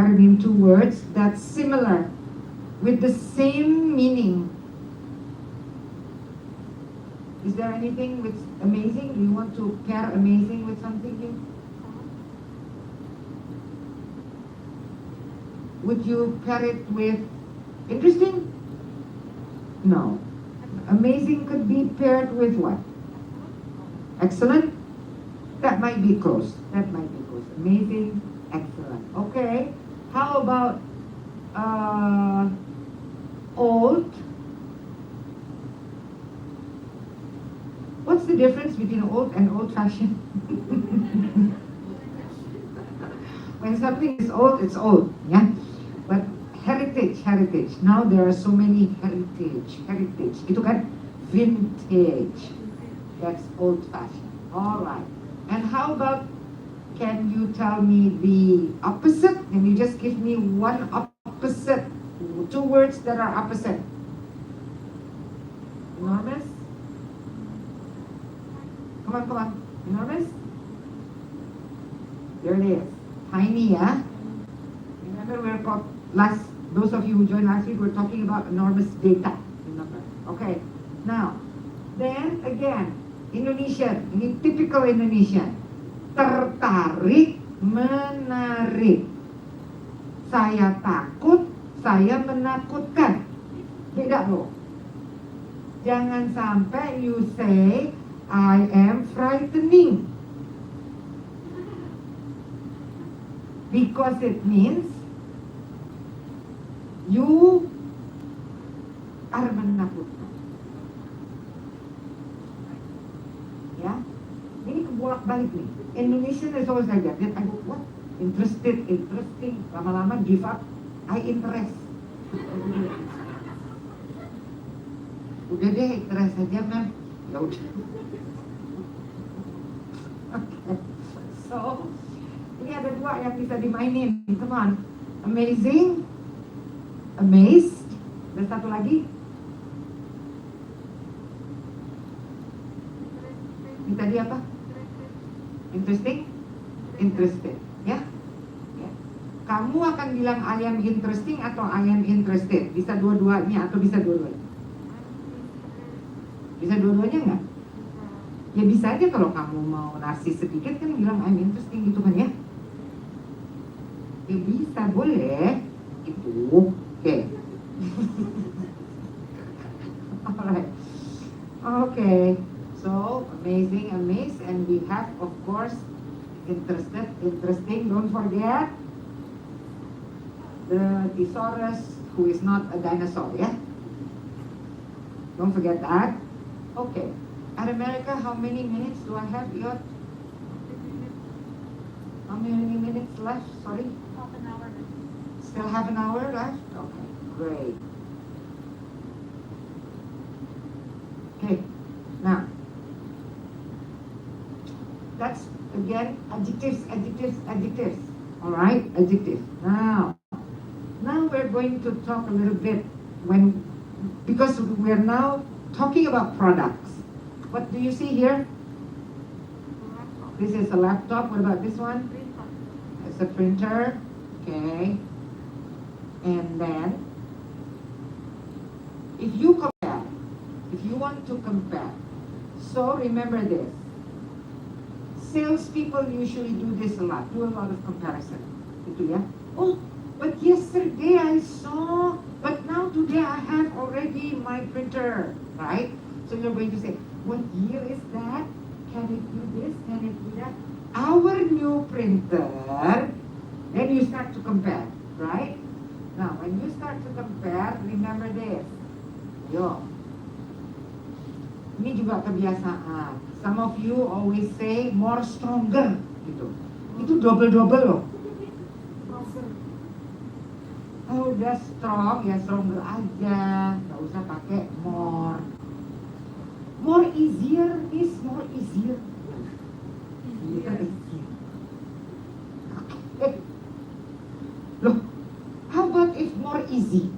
S1: mean 2 words that's similar with the same meaning? Is there anything with amazing? Do you want to pair amazing with something new? Would you pair it with interesting? No. Amazing could be paired with what? Excellent? That might be close. Amazing, excellent. Okay. How about old? What's the difference between old and old-fashioned? When something is old, it's old, yeah? But heritage. Now there are so many heritage. Itu kan vintage. That's old-fashioned. All right. And how about, can you tell me the opposite? Can you just give me one opposite? 2 words that are opposite. Enormous? Come on. Enormous? There it is. Tiny, yeah? Remember those of you who joined last week, we're talking about enormous data. Remember? Okay. Now, then again, Indonesian. Ini typical Indonesian. Tertarik, menarik. Saya takut, saya menakutkan. Beda loh. Jangan sampai you say, I am frightening. Because it means you are menakutkan. Ya, ini bolak-balik nih. Indonesian is always like that. Then I go, what? Interesting. Lama-lama give up. I interest. Udah deh, interest aja, ma'am. Ya udah. Okay. So, ini ada dua yang bisa dimainin. Come on. Amazing. Amazed. Dan satu lagi. Ini tadi apa? Interesting? Interested. Ya? Ya. Kamu akan bilang I am interesting atau I am interested? Bisa dua-duanya atau bisa dua-duanya? Bisa dua-duanya nggak? Ya bisa aja kalau kamu mau narsis sedikit kan bilang I'm interesting gitu kan ya? Ya bisa, boleh. Itu, oke. Alright. Okay. So, amazing, amazed, and we have, of course, interested, interesting. Don't forget the thesaurus who is not a dinosaur, yeah? Don't forget that. Okay. At America, how many minutes do I have, Iot? How many minutes left? Sorry?
S4: Half an hour.
S1: Still half an hour left? Okay, great. Okay, now, that's again adjectives. All right, adjectives. Now we're going to talk a little bit because we're now talking about products. What do you see here? This is a laptop. What about this one? It's a printer. Okay. And then, if you want to compare, so remember this. Salespeople usually do this a lot, do a lot of comparison. Gitu ya. Oh, but yesterday I saw, but now today I have already my printer, right? So you're going to say, what year is that? Can it do this? Can it do that? Our new printer, then you start to compare, right? Now, when you start to compare, remember this. Yo. Ini juga kebiasaan. Some of you always say more stronger gitu. Itu double loh. Oh, udah strong ya stronger aja. Nggak usah pakai more. More easier is more easier. Okay. Loh, how about if more easy?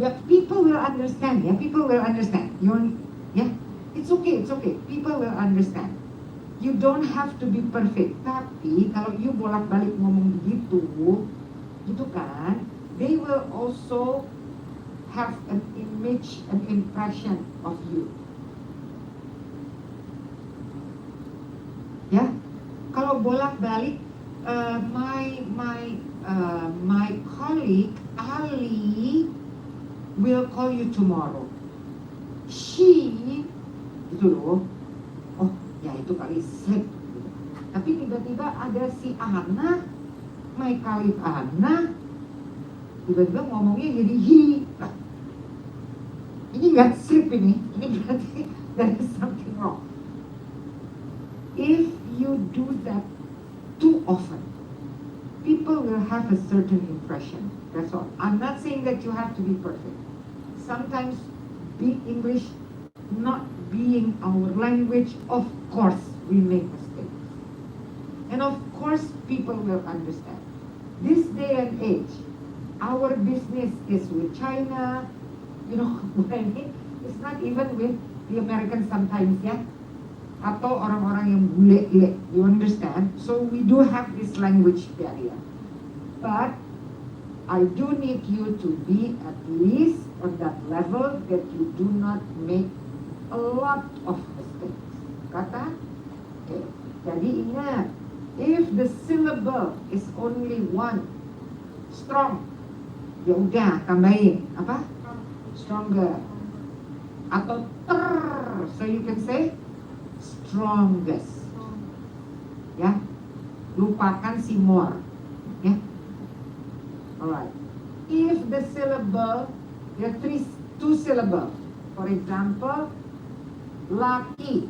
S1: Yeah, people will understand. Yeah, people will understand. Yeah, it's okay. People will understand. You don't have to be perfect. Tapi kalau you bolak-balik ngomong begitu, gitu kan, they will also have an image, an impression of you. Ya, kalau bolak-balik, my colleague Ali will call you tomorrow. She, itu loh, oh ya itu kali slip. Tapi tiba-tiba ada si Ana, my colleague Ana, tiba-tiba ngomongnya jadi he. Nah, ini nggak slip ini berarti there is something wrong. If you do that too often, people will have a certain impression. That's all. I'm not saying that you have to be perfect. Sometimes English not being our language, of course we make mistakes. And of course people will understand. This day and age, our business is with China, you know what I mean? It's not even with the Americans sometimes, yeah? Atau orang-orang yang bule-bule, you understand? So we do have this language barrier. But I do need you to be at least on that level that you do not make a lot of mistakes. Kata? Okay. Jadi ingat, if the syllable is only one, strong, ya udah tambahin apa? Stronger. Atau so you can say strongest. Ya, lupakan si more. Ya. Alright. If the syllable, there are two syllables. For example, lucky.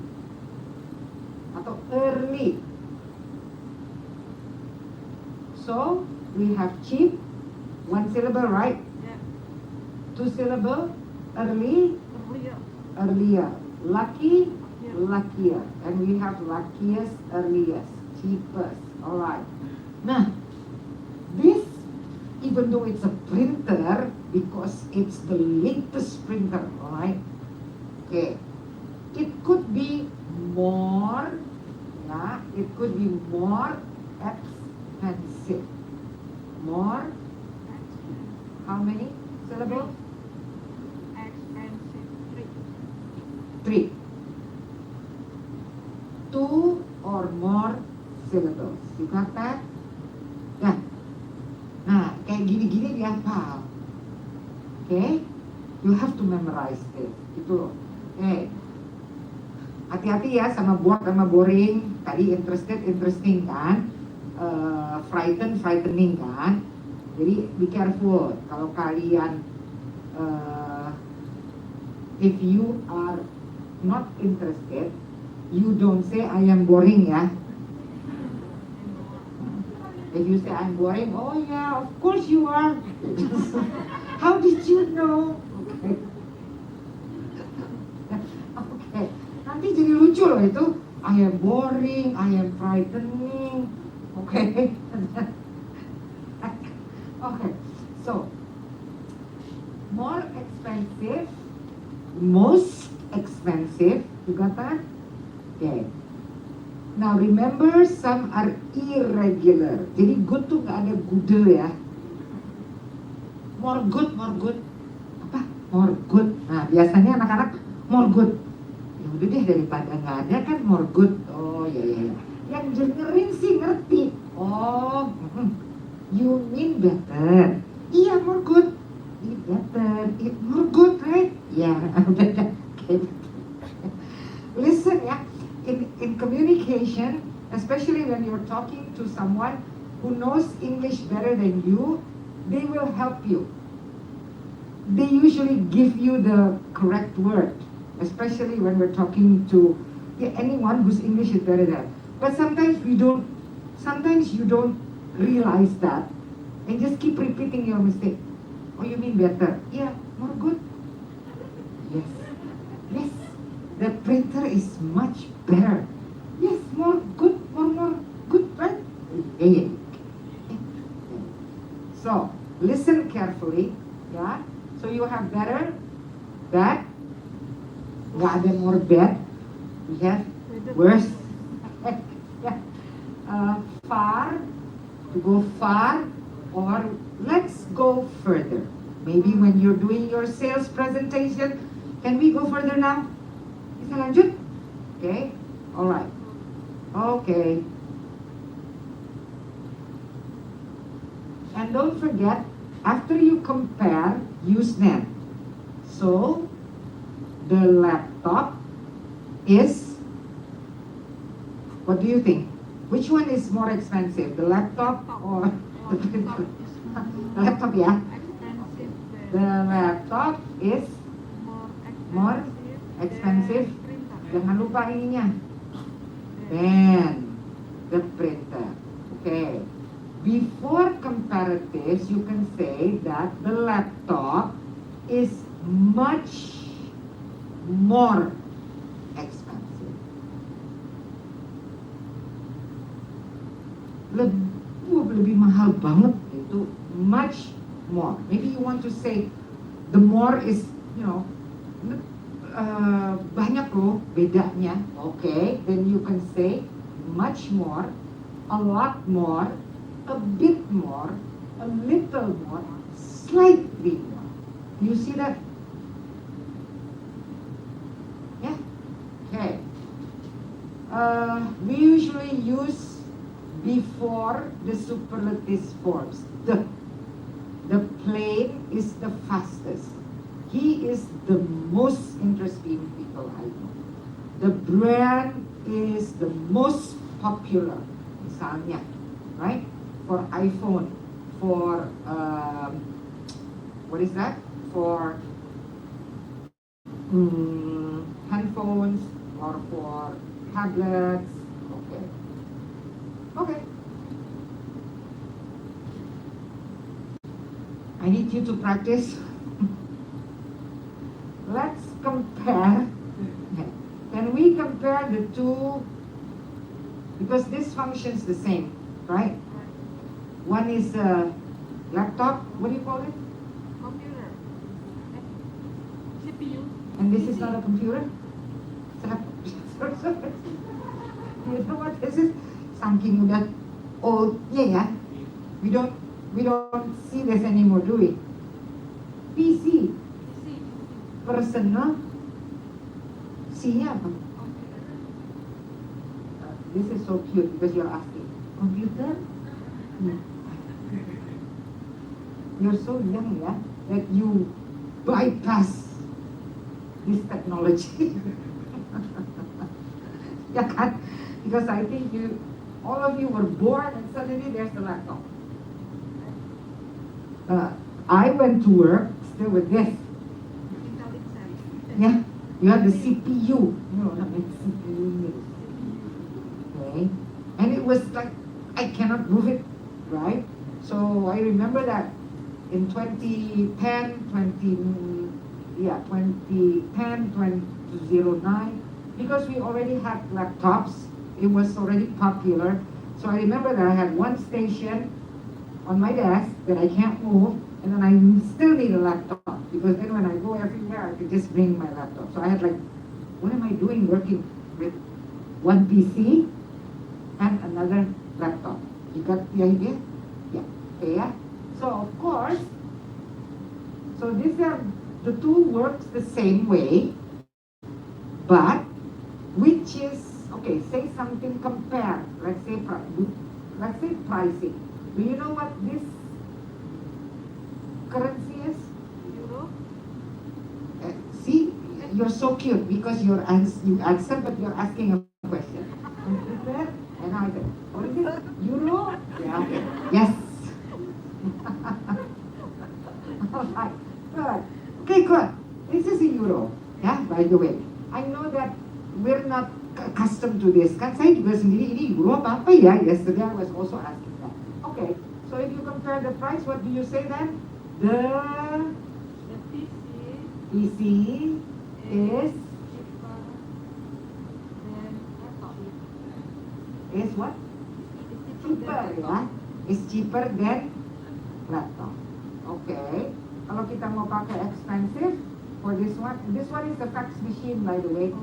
S1: atau early. So we have cheap, one syllable, right?
S4: Yeah.
S1: Two syllable, early,
S4: Earlier.
S1: earlier. Lucky,
S4: Yeah.
S1: luckier. And we have luckiest, earliest, cheapest. All right. Nah, this, even though it's a printer, because it's the latest printer, all right? Okay. It could be more, yeah, it could be more expensive. More, how many syllables?
S4: Expensive.
S1: Three. Two or more syllables. You got that? Yeah. Nah, kayak gini-gini dihafal. Okay? You have to memorize this. Gitu loh. Okay. Hati-hati ya sama bored sama boring. Tadi interested, interesting kan? Frightened, frightening kan? Jadi be careful. Kalau kalian if you are not interested, you don't say I am boring ya. If you say I'm boring, oh yeah, of course you are. How did you know? Okay. Okay. Nanti jadi lucu loh itu. I am boring, I am frightening. Okay. Okay. So, more expensive, most expensive. You got that? Okay. Now remember, some are irregular. Jadi good tuh nggak ada gude ya. More good, more good. Apa? More good. Nah biasanya anak-anak more good. Ya udah deh daripada nggak ada kan more good. Oh ya ya. Yang dengerin sih ngerti. Oh, you mean better. Iya more good. Eat better. Eat more good, right? Ya. Okay. Listen ya. In communication, especially when you're talking to someone who knows English better than you, they will help you. They usually give you the correct word, especially when we're talking to anyone whose English is better than. But sometimes you don't realize that, and just keep repeating your mistake. Oh, you mean better? Yeah, more good. Yes, yes. The printer is much better. Yes, more good, more good, right? Yeah. So, listen carefully, yeah? So you have better, bad, nggak ada more bad, we have worse. Far, to go far, or let's go further. Maybe when you're doing your sales presentation, can we go further now? Bisa lanjut? Okay, alright. Okay. And don't forget, after you compare, use them. So, the laptop is, what do you think? Which one is more expensive, the laptop or the printer? The laptop, yeah?
S4: Expensive.
S1: The laptop is more expensive. Jangan lupa ininya. Then, the printer. Okay. Before comparatives, you can say that the laptop is much more expensive. Lebih mahal banget itu, much more. Maybe you want to say the more is, banyak loh bedanya. Okay, then you can say much more, a lot more, a bit more, a little more, slightly more. You see that? Yeah? Okay. We usually use before the superlative forms. The plane is the fastest. He is the most interesting people I know. The brand is the most popular. Misalnya, right? For iPhone, for what is that? For handphones or for tablets, Okay. I need you to practice. Let's compare. Can we compare the two? Because this functions the same, right? One is a laptop. What do you call it?
S4: Computer. CPU.
S1: And this is not a computer? It's a laptop. You know what this is? Saking udah oldnya ya. We don't see this anymore, do we? PC. Personal. C-nya apa? This is so cute because you're asking. Computer? You're so young, yeah, that you bypass this technology. Yeah, kan? Because I think all of you were born and suddenly there's the laptop. I went to work still with this. Yeah, you have the CPU. No, not the CPU. Okay, and it was like I cannot move it, right? So I remember that in 2010, 2009, because we already had laptops, it was already popular. So I remember that I had one station on my desk that I can't move, and then I still need a laptop, because then when I go everywhere, I could just bring my laptop. So I had like, what am I doing working with one PC and another laptop? You got the idea? Yeah. Okay, yeah. So of course, so these are, the two works the same way, but which is, okay, say something, compare, let's say pricing. Do you know what this currency is?
S4: Euro.
S1: See, you're so cute because you answer, but you're asking a question. Computer, and I said, what is it? Euro? Yeah, okay. Yes. All right, good. Okay, good. This is a euro. Yeah, by the way. I know that we're not accustomed to this. Kan saya juga sendiri, ini euro apa ya? Yesterday I was also asking that. Okay, so if you compare the price, what do you say then? The PC is
S4: cheaper than laptop.
S1: is what? Cheaper, ya? Is cheaper than laptop. Okay. Kalau kita mau pakai expensive for this one is a fax machine, by the way.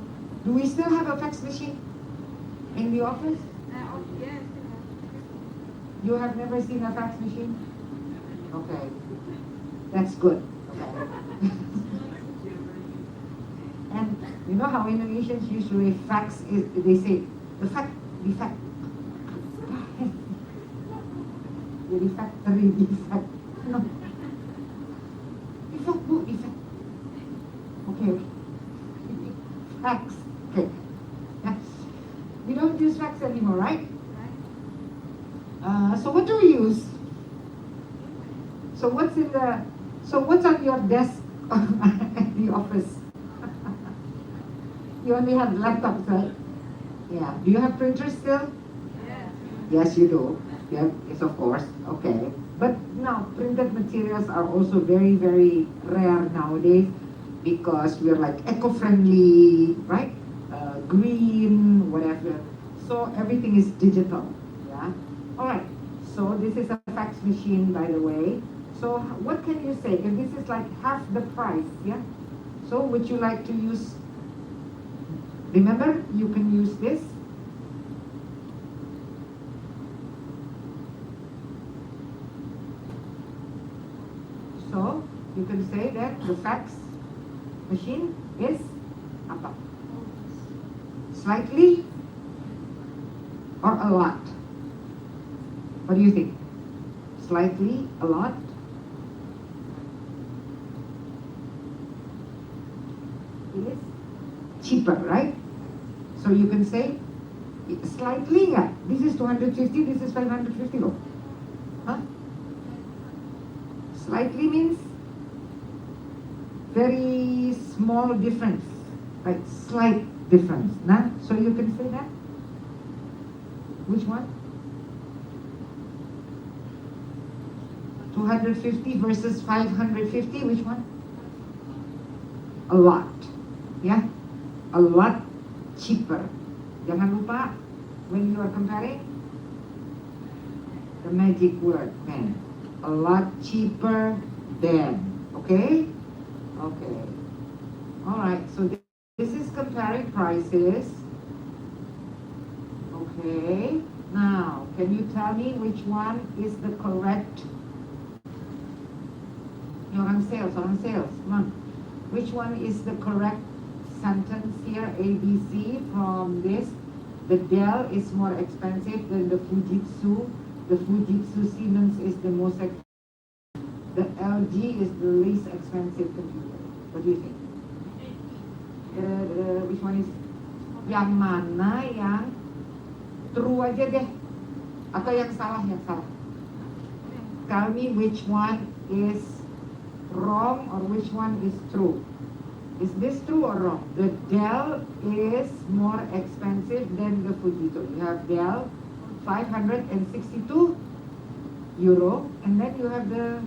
S1: Do we still have a fax machine in the office?
S4: Yes.
S1: You have never seen a fax machine? Okay. That's good. Okay. And you know how Indonesians usually fax is, they say, the fact. Jadi factory defect. No. Defect, bu, defect. Okay. Fax. Okay. Yeah. We don't use fax anymore, right? So what do we use? So what's on your desk at the office? You only have laptops, right? Yeah. Do you have printers still? Yes, you do. Yeah, yes, of course. Okay. But now, printed materials are also very, very rare nowadays because we're like eco-friendly, right? Green, whatever. So everything is digital. Yeah. All right. So this is a fax machine, by the way. So what can you say? If this is like half the price, yeah? So would you like to use, remember, you can use this. So you can say that the fax machine is apa? Slightly or a lot? What do you think? Slightly, a lot? It is cheaper, right? So you can say slightly, yeah. This is 250, this is 550 loh. Huh? Slightly means very small difference, like slight difference. Nah? So you can say that. Which one? 250 versus 550, which one? A lot. Yeah? A lot cheaper. Jangan lupa, when you are comparing, the magic word, man. A lot cheaper than. Okay? Okay. Alright, so this is comparing prices. Okay. Now, can you tell me which one is the correct? Orang sales, come on. Which one is the correct sentence here? ABC from this. The Dell is more expensive than the Fujitsu. The Fujitsu Siemens is the most expensive. The LG is the least expensive computer. What do you think? Which one is? Yang mana yang true aja deh? Atau yang salah? Tell me which one is wrong or which one is true. Is this true or wrong? The Dell is more expensive than the Fujitsu. You have Dell, 562 euro, and then you have the,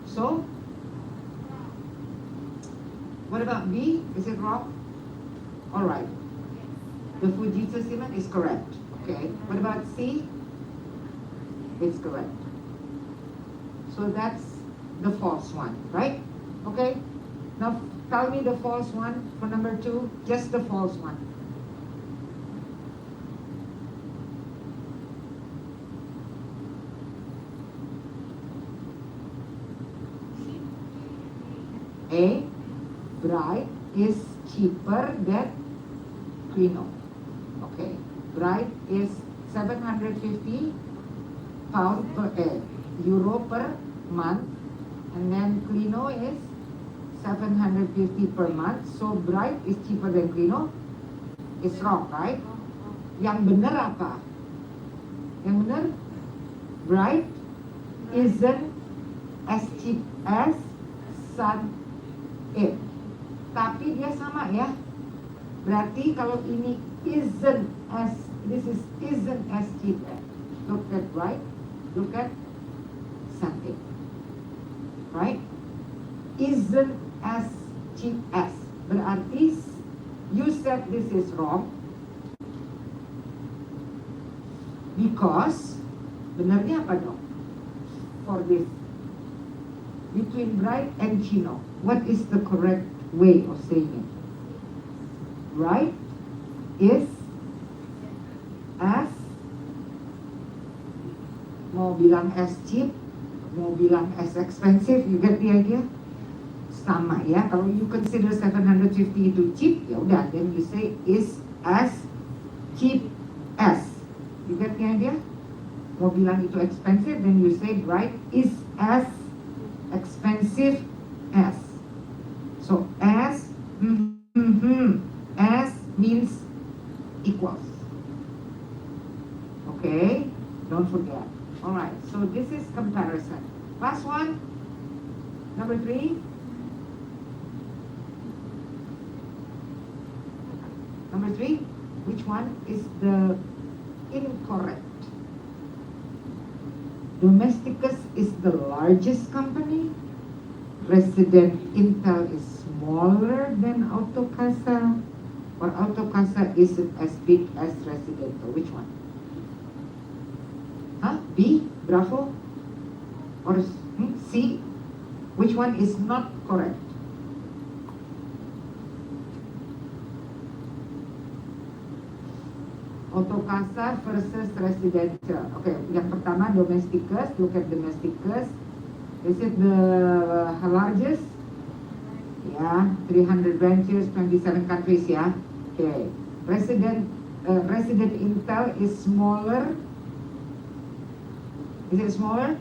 S1: so? What about B? Is it wrong? Alright. The Fujitsu Siemens is correct. Okay. What about C? It's correct. So that's the false one, right? Okay. Now tell me the false one for number 2. Just the false one. A. Bright is cheaper than Clino. Okay. Bright is 750 pound per euro per month, and then Clino is 750 per month. So Bright is cheaper than Clino. It's wrong, right? Yang benar apa? Yang benar, Bright isn't as cheap as Sun 8. Tapi dia sama ya. Berarti kalau ini isn't as, this is isn't as cheap as. Look at Bright, look at Sun 8. Right? Isn't as cheap as. Berarti you said this is wrong because benarnya apa dong? For this, between Bright and Chino, what is the correct way of saying it? Bright is as, mau bilang as cheap, mau bilang as expensive, you get the idea? Sama ya, kalau you consider 750 itu cheap, ya udah, then you say is as cheap as. You get the idea? Mau bilang itu expensive, then you say Bright is as expensive as. So as means equals. Okay, don't forget. All right, so this is comparison. Last one, number 3. Number 3, which one is the incorrect? Domesticus is the largest company. Resident Intel is smaller than Autocasa, or Autocasa isn't as big as Residential. Which one? Huh? B? Bravo? Or C? Which one is not correct? Autocasa versus Residential. Okay, yang pertama Domesticus. Look at Domesticus. Is it the largest? Yeah, 300 branches, 27 countries. Yeah. Okay. Resident Intel is smaller. Is it smaller?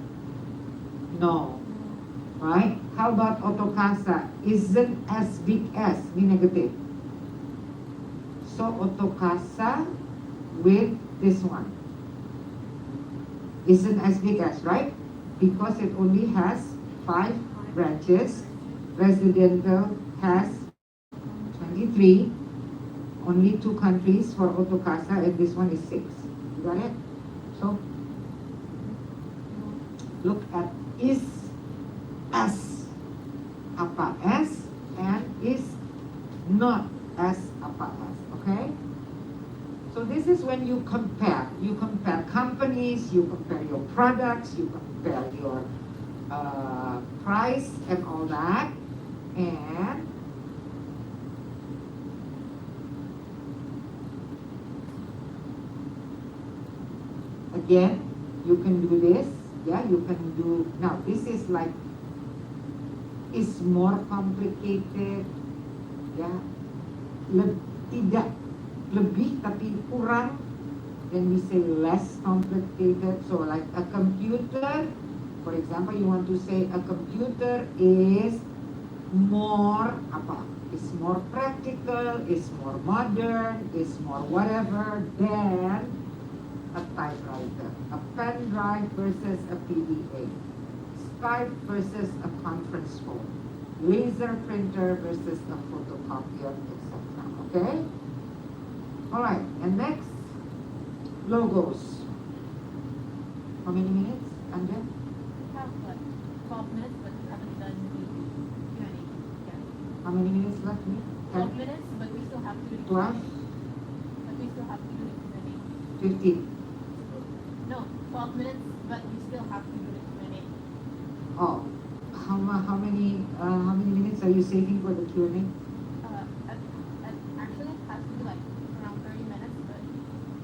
S1: No. Right? How about Autocasa? Isn't as big as. Be negative. So Autocasa with this one isn't as big as, right? Because it only has 5 branches. Residential has 23. Only 2 countries for Autocasa, and this one is 6. You got it? So Look at is as apa as and is not as apa as. Okay? So this is when you compare. You compare companies, you compare your products, you compare your price and all that. And again, you can do this. Yeah, you can do. Now this is like is more complicated. Ya, tidak lebih tapi kurang. Then we say less complicated. So like a computer, for example, you want to say a computer is more apa? Is more practical, is more modern, is more whatever than a typewriter. A pen drive versus a PDA. Skype versus a conference phone. Laser printer versus a photocopier, etc. Okay? Alright, and next, logos. How many minutes, Anja?
S8: Have like 12 minutes, but we haven't done the Q&A yet.
S1: How many minutes left?
S8: 12 minutes, but we still have to do the
S1: 12?
S8: Q&A. But we still have to do the Q&A.
S1: 15.
S8: No, 12 minutes, but we still have to do the Q&A.
S1: Oh, how many minutes are you saving for the Q&A?
S8: Actually, it has to be like around 30 minutes, but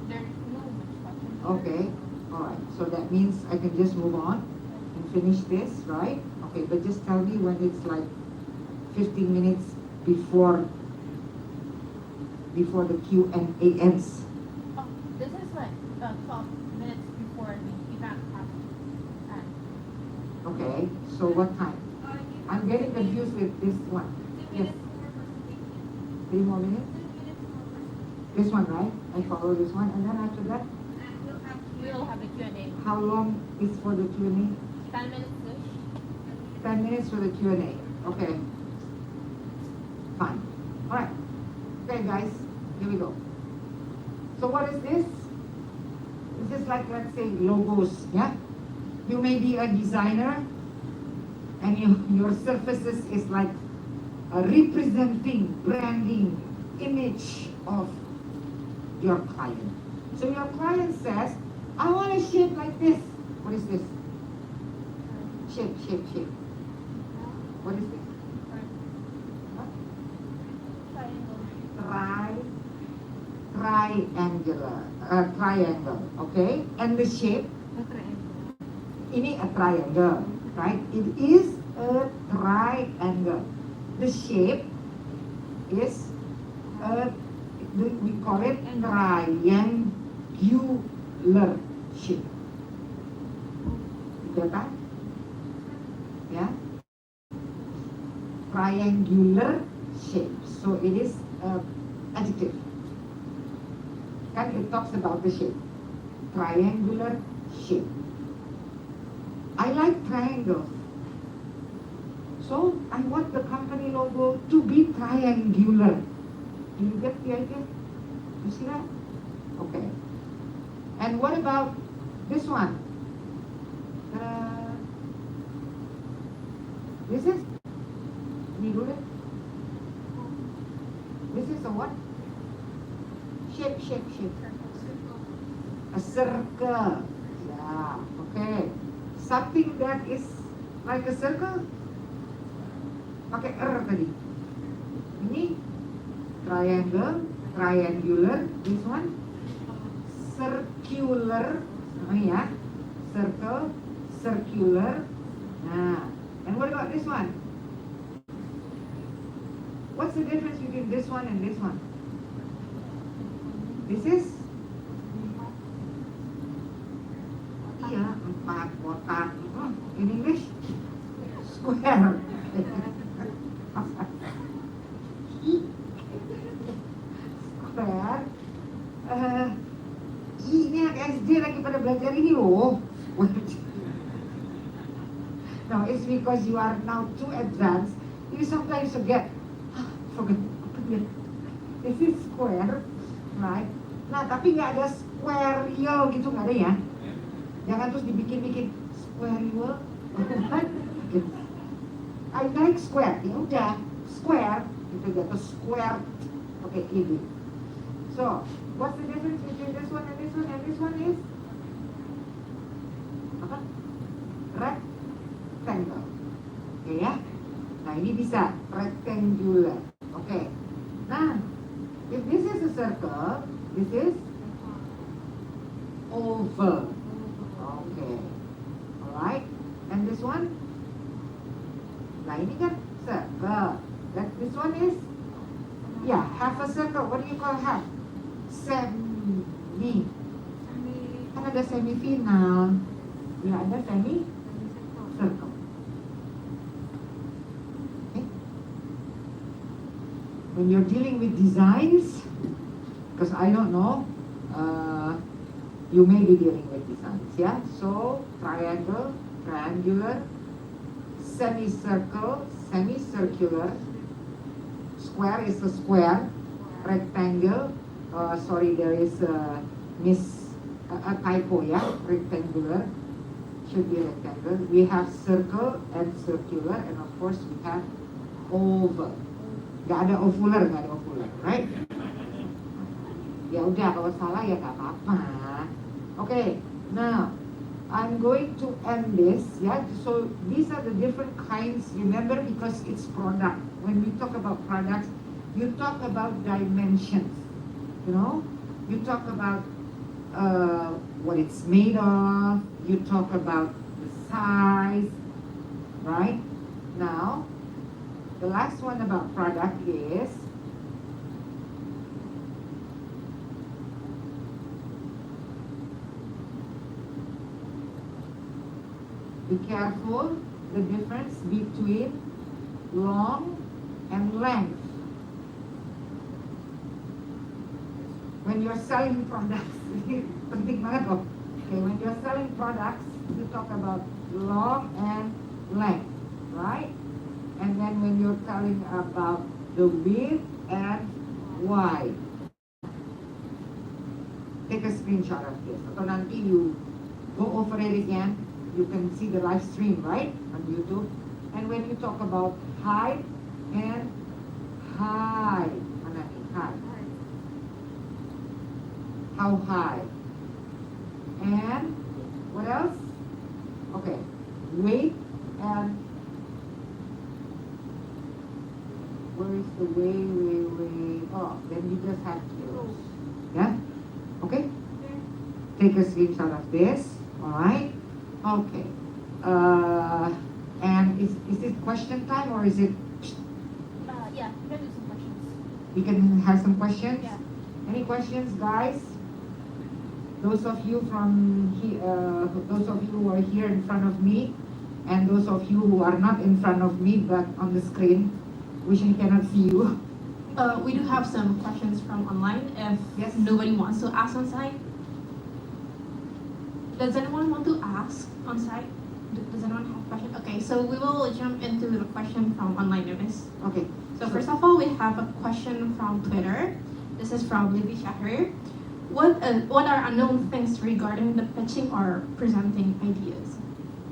S8: there's no much questions.
S1: Okay, alright, so that means I can just move on and finish this, right? Okay, but just tell me when it's like 15 minutes before the Q&A ends.
S8: Oh, this is like 12 minutes before the event has to end.
S1: Okay, so what time? I'm getting confused with this one. Yes. 3 more minutes? This one, right? I follow this one, and then after that,
S8: We'll have the Q&A.
S1: how long is for the Q&A?
S8: 10 minutes-ish.
S1: 10 minutes for the Q&A. Okay. Fine. Alright. Okay, guys, here we go. So what is this? This is like, let's say, logos, yeah? You may be a designer, and your surfaces is like representing, branding, image of your client. So your client says, I want a shape like this. What is this? Shape. What is this? Huh? Triangle, okay? And the shape, ini a triangle, right? It is a triangle. The shape is we call it triangular shape. Betul kan? Ya, triangular shape. So it is adjective. Kan it talks about the shape. Triangular shape. I like triangles. So I want the company logo to be triangular. Do you get the idea? You see that? Okay. And what about this one? This is, ini dulu deh. This is a what? Shape. A circle. Yeah, okay. Something that is like a circle. Pakai tadi. Ini triangle, triangular. This one circular. Oh ya, circle, circular. Nah, and what about this one? What's the difference between this one and this one? This is iya, 4 kotak. In English, square. Square. Ini anak SD lagi pada belajar ini loh. No, it's because you are now too advanced. You sometimes forget. This is square, right? Nah, tapi nggak ada square real gitu, nggak ada ya. Jangan terus dibikin-bikin Where you work? I like square. Ya udah, square gitu atau square. Okay, ini. So, what's the difference between this one and this one and this one is? Apa? Rectangle. Oke ya. Nah, ini bisa rectangular. Oke. Nah, if this is a circle, this is oval. Okay. Alright. And this one? Nah, ini kan circle. That this one is? Yeah, half a circle. What do you call half? Semi. Kan ada semifinal. Ya, ada semi circle. Okay. When you're dealing with designs, because I don't know, you may be dealing with designs, yeah? So, triangle, triangular, semicircle, semicircular, square is a square, rectangle, sorry, there is a typo, yeah? Rectangular, should be rectangle. We have circle and circular, and of course we have oval. Gak ada ovular, right? Ya udah, kalau salah ya gak apa-apa. Okay, now I'm going to end this, yeah? So these are the different kinds, remember, because it's product. When we talk about products, you talk about dimensions, you know? You talk about what it's made of, you talk about the size, right? Now, the last one about product is be careful the difference between long and length. When you're selling products, penting banget loh. Okay, when you're selling products, you talk about long and length, right? And then when you're telling about the width and wide, take a screenshot of this. Atau nanti you go over it again. You can see the live stream, right, on YouTube. And when you talk about height and high, mana nih, high? How high? And what else? Okay, weight and where is the way? Oh, then you just have kilos. Yeah? Okay? Take a screenshot of this. Alright? Okay. And is it question time or is it?
S8: Yeah, we can do some questions.
S1: We can have some questions?
S8: Yeah.
S1: Any questions, guys? Those of you from those of you who are here in front of me, and those of you who are not in front of me but on the screen, which I cannot see you.
S9: We do have some questions from online if
S1: Yes.
S9: nobody wants to ask on site. Does anyone want to ask on site? Does anyone have a question? Okay, so we will jump into the question from online notice.
S1: Okay.
S9: So first of all, we have a question from Twitter. This is from Libby Shahar. What are unknown things regarding the pitching or presenting ideas?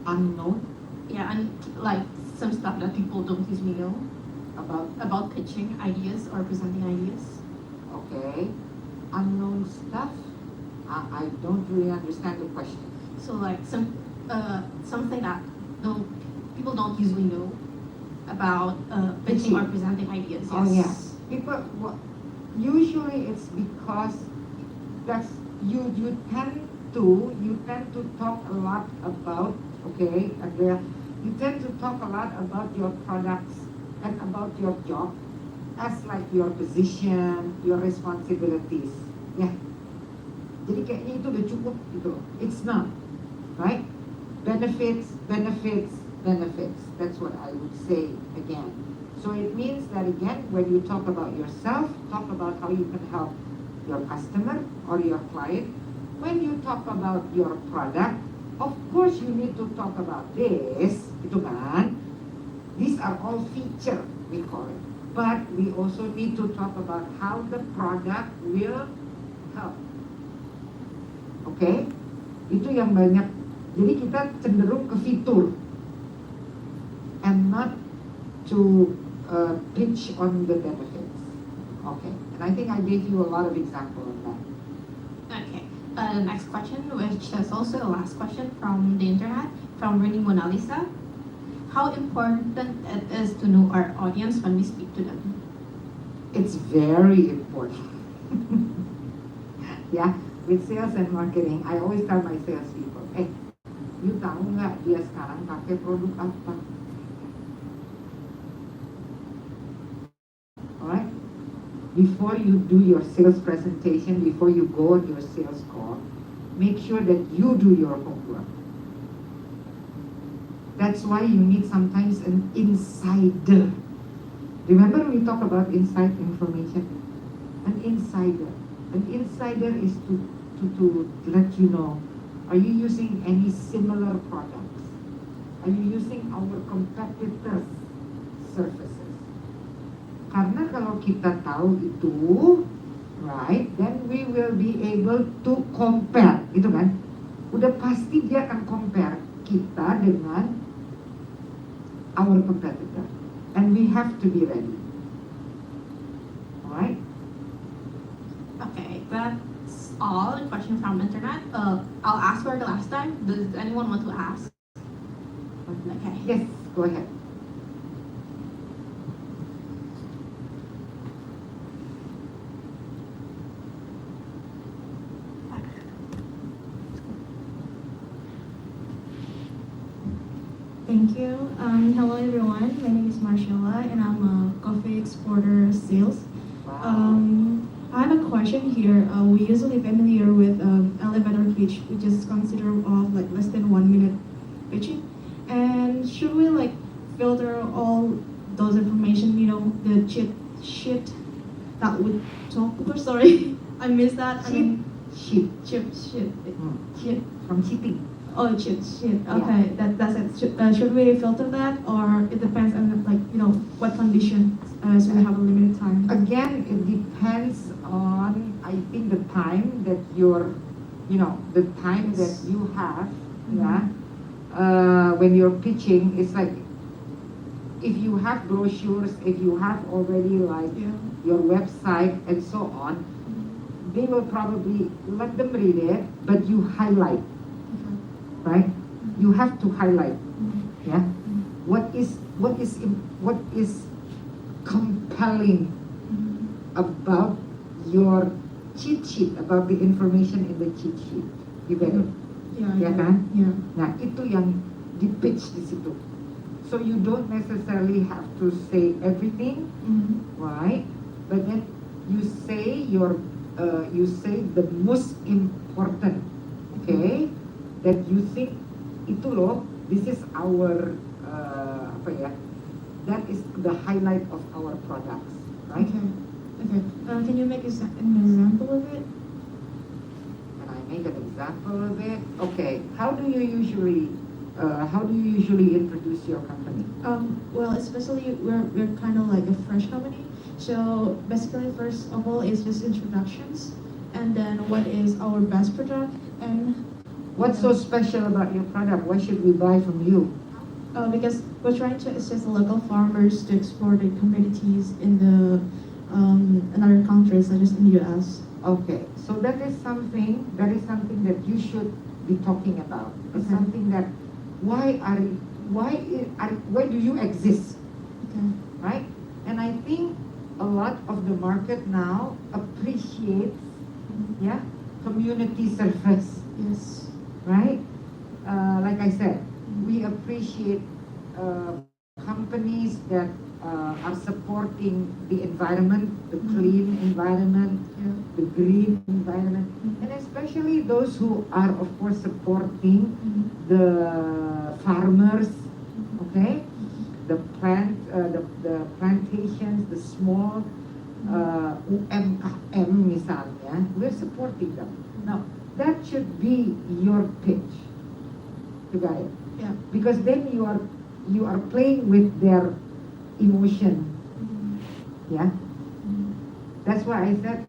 S1: Unknown
S9: Yeah, and like some stuff that people don't usually know
S1: about.
S9: about pitching ideas or presenting ideas.
S1: Okay. Unknown stuff. I don't really understand the question.
S9: So like something that people don't usually know about pitching or presenting ideas. Yes.
S1: Oh yeah. People. Usually it's because that's you tend to talk a lot about, okay, Andrea, you tend to talk a lot about your products and about your job as like your position, your responsibilities. Yeah. Jadi kayaknya itu udah cukup gitu. It's not, right? Benefits. That's what I would say again. So it means that again, when you talk about yourself, talk about how you can help your customer or your client. When you talk about your product, of course you need to talk about this, itu kan. These are all feature, we call it. But we also need to talk about how the product will help. Okay? Itu yang banyak Jadi kita cenderung ke fitur and not to pitch on the benefits. Okay, and I think I gave you a lot of examples of that.
S9: Okay. The next question, which is also the last question from the internet, from Rini Mona Lisa. How important it is to know our audience when we speak to them?
S1: It's very important. Yeah, with sales and marketing, I always tell my salespeople, you tahu nggak dia sekarang pakai produk apa? Alright? Before you do your sales presentation, before you go on your sales call, make sure that you do your homework. That's why you need sometimes an insider. Remember we talk about inside information? An insider. An insider is to let you know, are you using any similar products? Are you using our competitors' services? Karena kalau kita tahu itu, right, then we will be able to compare, gitu kan? Udah pasti dia akan compare kita dengan our competitor, and we have to be ready. Alright?
S9: Okay, that's all the questions from the internet. I'll ask for the last time. Does anyone want to ask? Okay.
S1: Yes, go ahead.
S10: Thank you. Hello everyone. My name is Marcella and I'm a coffee exporter sales. I have a question here. We usually familiar with elevator pitch, which is considered of like less than 1 minute pitching. And should we like filter all those information, you know, the cheat sheet that we talk about? Sorry, I missed that.
S1: Sheet.
S10: Cheat.
S1: From cheating.
S10: Oh, cheat. Okay, that's it. Should we filter that, or it depends on like, you know, what condition? So we have a limited time.
S1: Again, it depends on, I think, the time that the time that you have, yeah. When you're pitching, it's like, if you have brochures, if you have already like your website and so on, they will probably let them read it, but you highlight, right? You have to highlight, yeah. What is compelling about your cheat sheet, about the information in the cheat sheet? You get it? Ya kan?
S10: Yeah.
S1: Nah, itu yang di-pitch di situ. So you don't necessarily have to say everything, right? But then you say the most important, okay? That you think itu loh, this is our that is the highlight of our products, right?
S10: Okay. Can you make an example of it?
S1: Can I make an example of it? Okay. How do you usually introduce your company?
S10: Well, especially we're kind of like a fresh company. So basically, first of all, it's just introductions, and then what is our best product, and
S1: what's so special about your product? Why should we buy from you?
S10: Because we're trying to assist the local farmers to export their commodities in the in other countries, such as in the US.
S1: Okay, so that is something that you should be talking about. It's something that why do you exist?
S10: Okay.
S1: Right? And I think a lot of the market now appreciates community service.
S10: Yes.
S1: Right? Like I said, we appreciate companies that are supporting the environment, the clean environment, the green environment, and especially those who are, of course, supporting the farmers, okay? The plantations, the small UMKM misalnya, we're supporting them. Now, that should be your pitch. You got it?
S10: Yeah.
S1: Because then you are playing with their emotion. Yeah? That's why I said,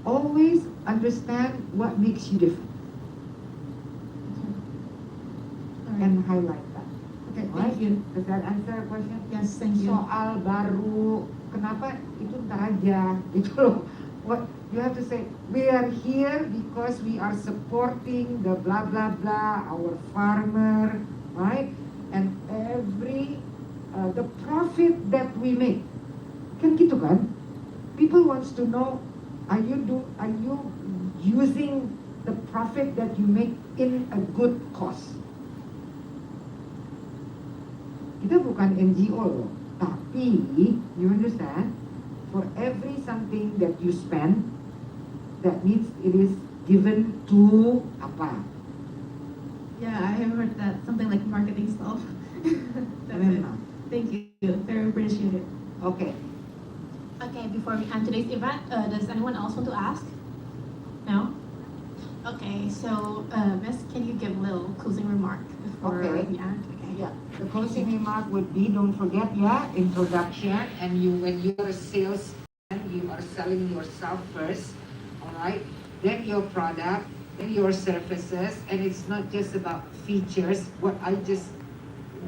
S1: always understand what makes you different. and highlight that.
S10: Okay,
S1: Right?
S10: thank you.
S1: Does that answer the question?
S10: Yes, thank you.
S1: Soal baru, kenapa itu ntar aja gitu loh. What you have to say, we are here because we are supporting the blah blah blah, our farmer, right? And every the profit that we make, kan gitu kan? People wants to know, are you using the profit that you make in a good cause? Kita bukan NGO loh, tapi you understand, for every something that you spend, that means it is given to apa?
S10: Yeah, I have heard that, something like marketing stuff. That's it.
S1: Memang.
S10: Thank you, very appreciated.
S1: Okay.
S9: Okay, before we end today's event, does anyone else want to ask? No? Okay, so Miss, can you give a little closing remark before
S1: Okay.
S9: we end? Okay.
S1: Yeah, the closing remark would be, don't forget, yeah, introduction, and when you're a salesman, you are selling yourself first, all right? Then your product, then your services, and it's not just about features. What I just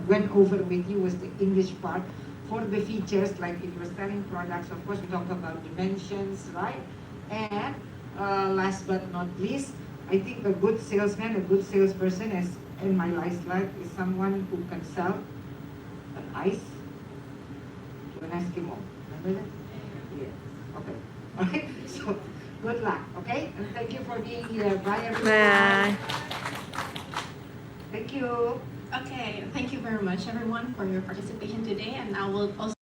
S1: went over with you was the English part. For the features, like if you're selling products, of course, we talk about dimensions, right? And last but not least, I think a good salesman, a good salesperson is, in my life, is someone who can sell an ice to an Eskimo. Remember that? Yeah. Okay. All right. So good luck. Okay. And thank you for being here. Bye, everyone.
S4: Bye.
S1: Thank you.
S9: Okay, thank you very much everyone for your participation today, and I will also